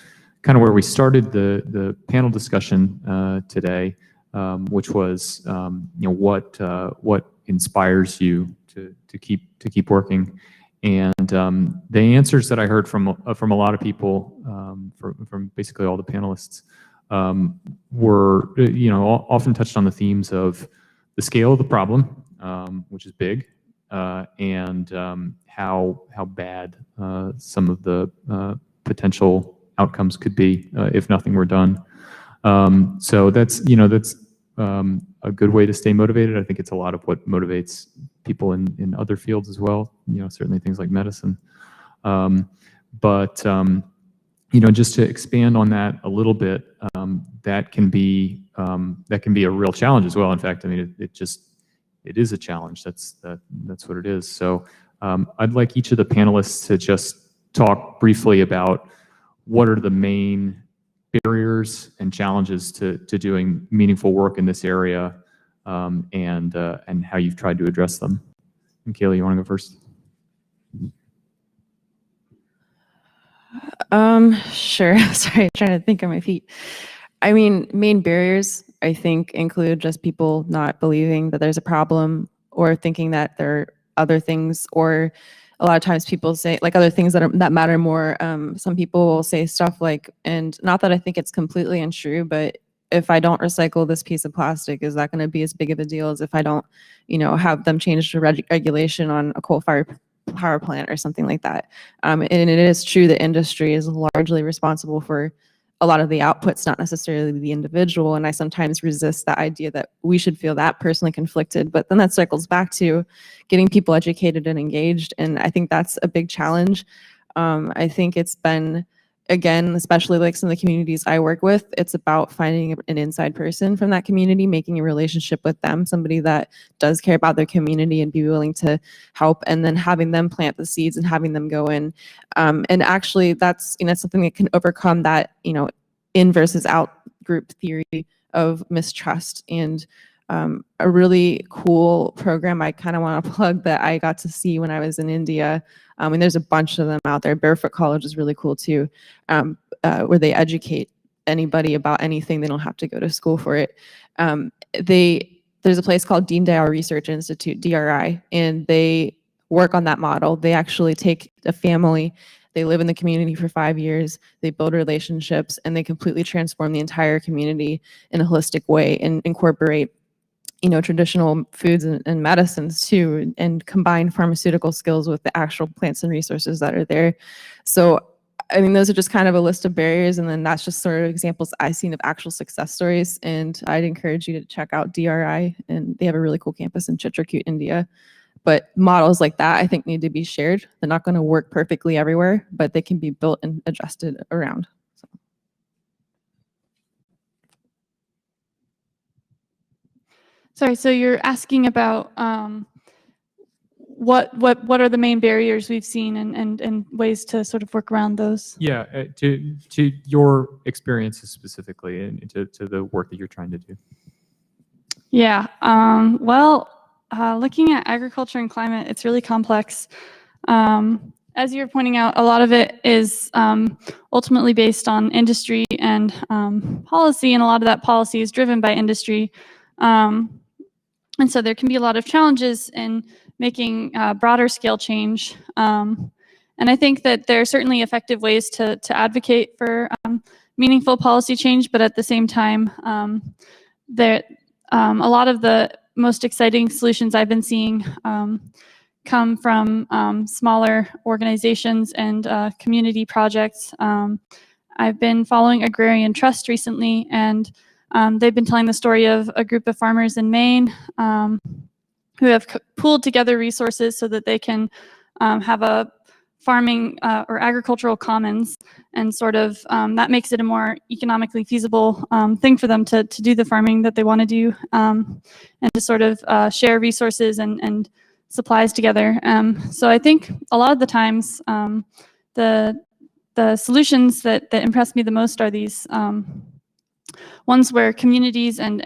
kind of where we started the panel discussion today, which was, what inspires you to keep working, and the answers that I heard from a lot of people, from basically all the panelists, were, often touched on the themes of the scale of the problem, which is big, and how bad some of the potential outcomes could be if nothing were done. So that's a good way to stay motivated. I think it's a lot of what motivates people in other fields as well. Certainly things like medicine. But just to expand on that a little bit, that can be a real challenge as well. In fact, I mean, it is a challenge. That's what it is. So I'd like each of the panelists to just talk briefly about what are the main barriers and challenges to doing meaningful work in this area, and how you've tried to address them. And Kayla, you want to go first? Sure. Sorry, trying to think on my feet. I mean, main barriers, I think, include just people not believing that there's a problem, or thinking that there are other things, or a lot of times people say like other things that matter more. Some people will say stuff like, and not that I think it's completely untrue, but if I don't recycle this piece of plastic, is that going to be as big of a deal as if I don't, have them change the regulation on a coal-fired power plant or something like that? And it is true that industry is largely responsible for a lot of the outputs, not necessarily the individual. And I sometimes resist the idea that we should feel that personally conflicted. But then that circles back to getting people educated and engaged. And I think that's a big challenge. I think it's been, again, especially like some of the communities I work with, it's about finding an inside person from that community, making a relationship with them, somebody that does care about their community and be willing to help, and then having them plant the seeds and having them go in. And actually that's, something that can overcome that, in versus out group theory of mistrust. And a really cool program I kind of want to plug that I got to see when I was in India, and there's a bunch of them out there. Barefoot College is really cool too, where they educate anybody about anything. They don't have to go to school for it. There's a place called Dean Dayal Research Institute, DRI, and they work on that model. They actually take a family, they live in the community for 5 years, they build relationships, and they completely transform the entire community in a holistic way and incorporate traditional foods and medicines too, and combine pharmaceutical skills with the actual plants and resources that are there. So, I mean, those are just kind of a list of barriers, and then that's just sort of examples I've seen of actual success stories. And I'd encourage you to check out DRI, and they have a really cool campus in Chitrakoot, India. But models like that, I think, need to be shared. They're not going to work perfectly everywhere, but they can be built and adjusted around. Sorry, so you're asking about what are the main barriers we've seen and ways to sort of work around those? Yeah, to your experiences specifically, and to the work that you're trying to do. Yeah, looking at agriculture and climate, it's really complex. As you're pointing out, a lot of it is ultimately based on industry and policy, and a lot of that policy is driven by industry. And so there can be a lot of challenges in making broader scale change. And And I think that there are certainly effective ways to advocate for meaningful policy change, but at the same time, a lot of the most exciting solutions I've been seeing come from smaller organizations and community projects. I've been following Agrarian Trust recently, and they've been telling the story of a group of farmers in Maine who have pooled together resources so that they can have a farming or agricultural commons, and sort of that makes it a more economically feasible thing for them to do the farming that they want to do, and to sort of share resources and supplies together. So I think a lot of the times the solutions that impress me the most are these ones where communities and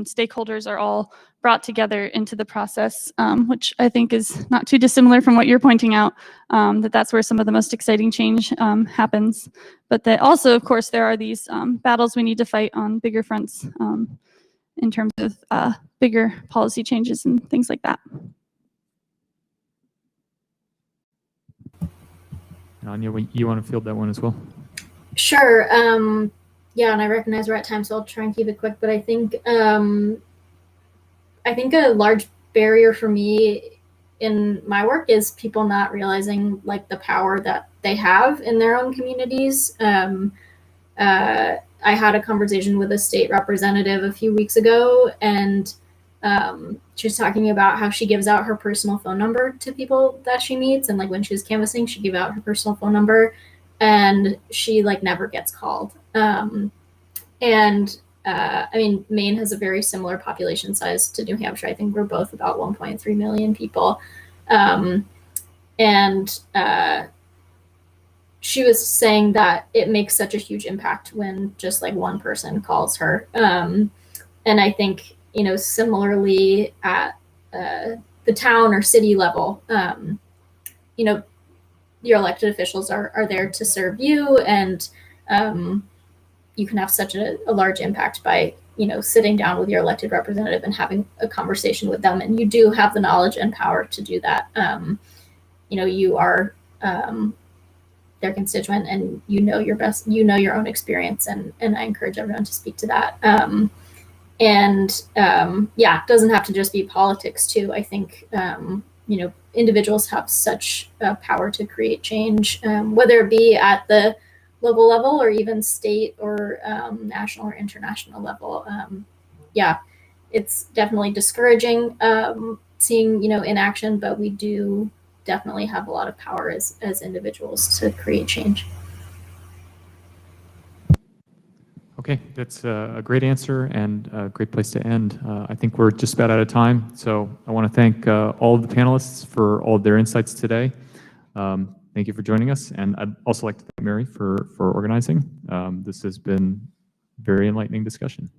stakeholders are all brought together into the process, which I think is not too dissimilar from what you're pointing out, that's where some of the most exciting change happens. But that also, of course, there are these battles we need to fight on bigger fronts in terms of bigger policy changes and things like that. Ania, you want to field that one as well? Sure. Yeah, and I recognize we're at time, so I'll try and keep it quick. But I think a large barrier for me in my work is people not realizing like the power that they have in their own communities. I had a conversation with a state representative a few weeks ago, and she was talking about how she gives out her personal phone number to people that she meets, and like when she was canvassing, she gave out her personal phone number, and she like never gets called. I mean, Maine has a very similar population size to New Hampshire. I think we're both about 1.3 million people. She was saying that it makes such a huge impact when just like one person calls her. And I think, you know, similarly at the town or city level, you know, your elected officials are there to serve you, and you can have such a large impact by, you know, sitting down with your elected representative and having a conversation with them. And you do have the knowledge and power to do that. You know, you are their constituent, and you know your best, you know your own experience, and I encourage everyone to speak to that. Yeah, it doesn't have to just be politics too. I think, you know, individuals have such power to create change, whether it be at the local level or even state or national or international level. Yeah, it's definitely discouraging seeing, you know, inaction, but we do definitely have a lot of power as individuals to create change. Okay, that's a great answer and a great place to end. I think we're just about out of time, so I want to thank all of the panelists for all of their insights today. Thank you for joining us, and I'd also like to thank Mary for organizing. This has been a very enlightening discussion.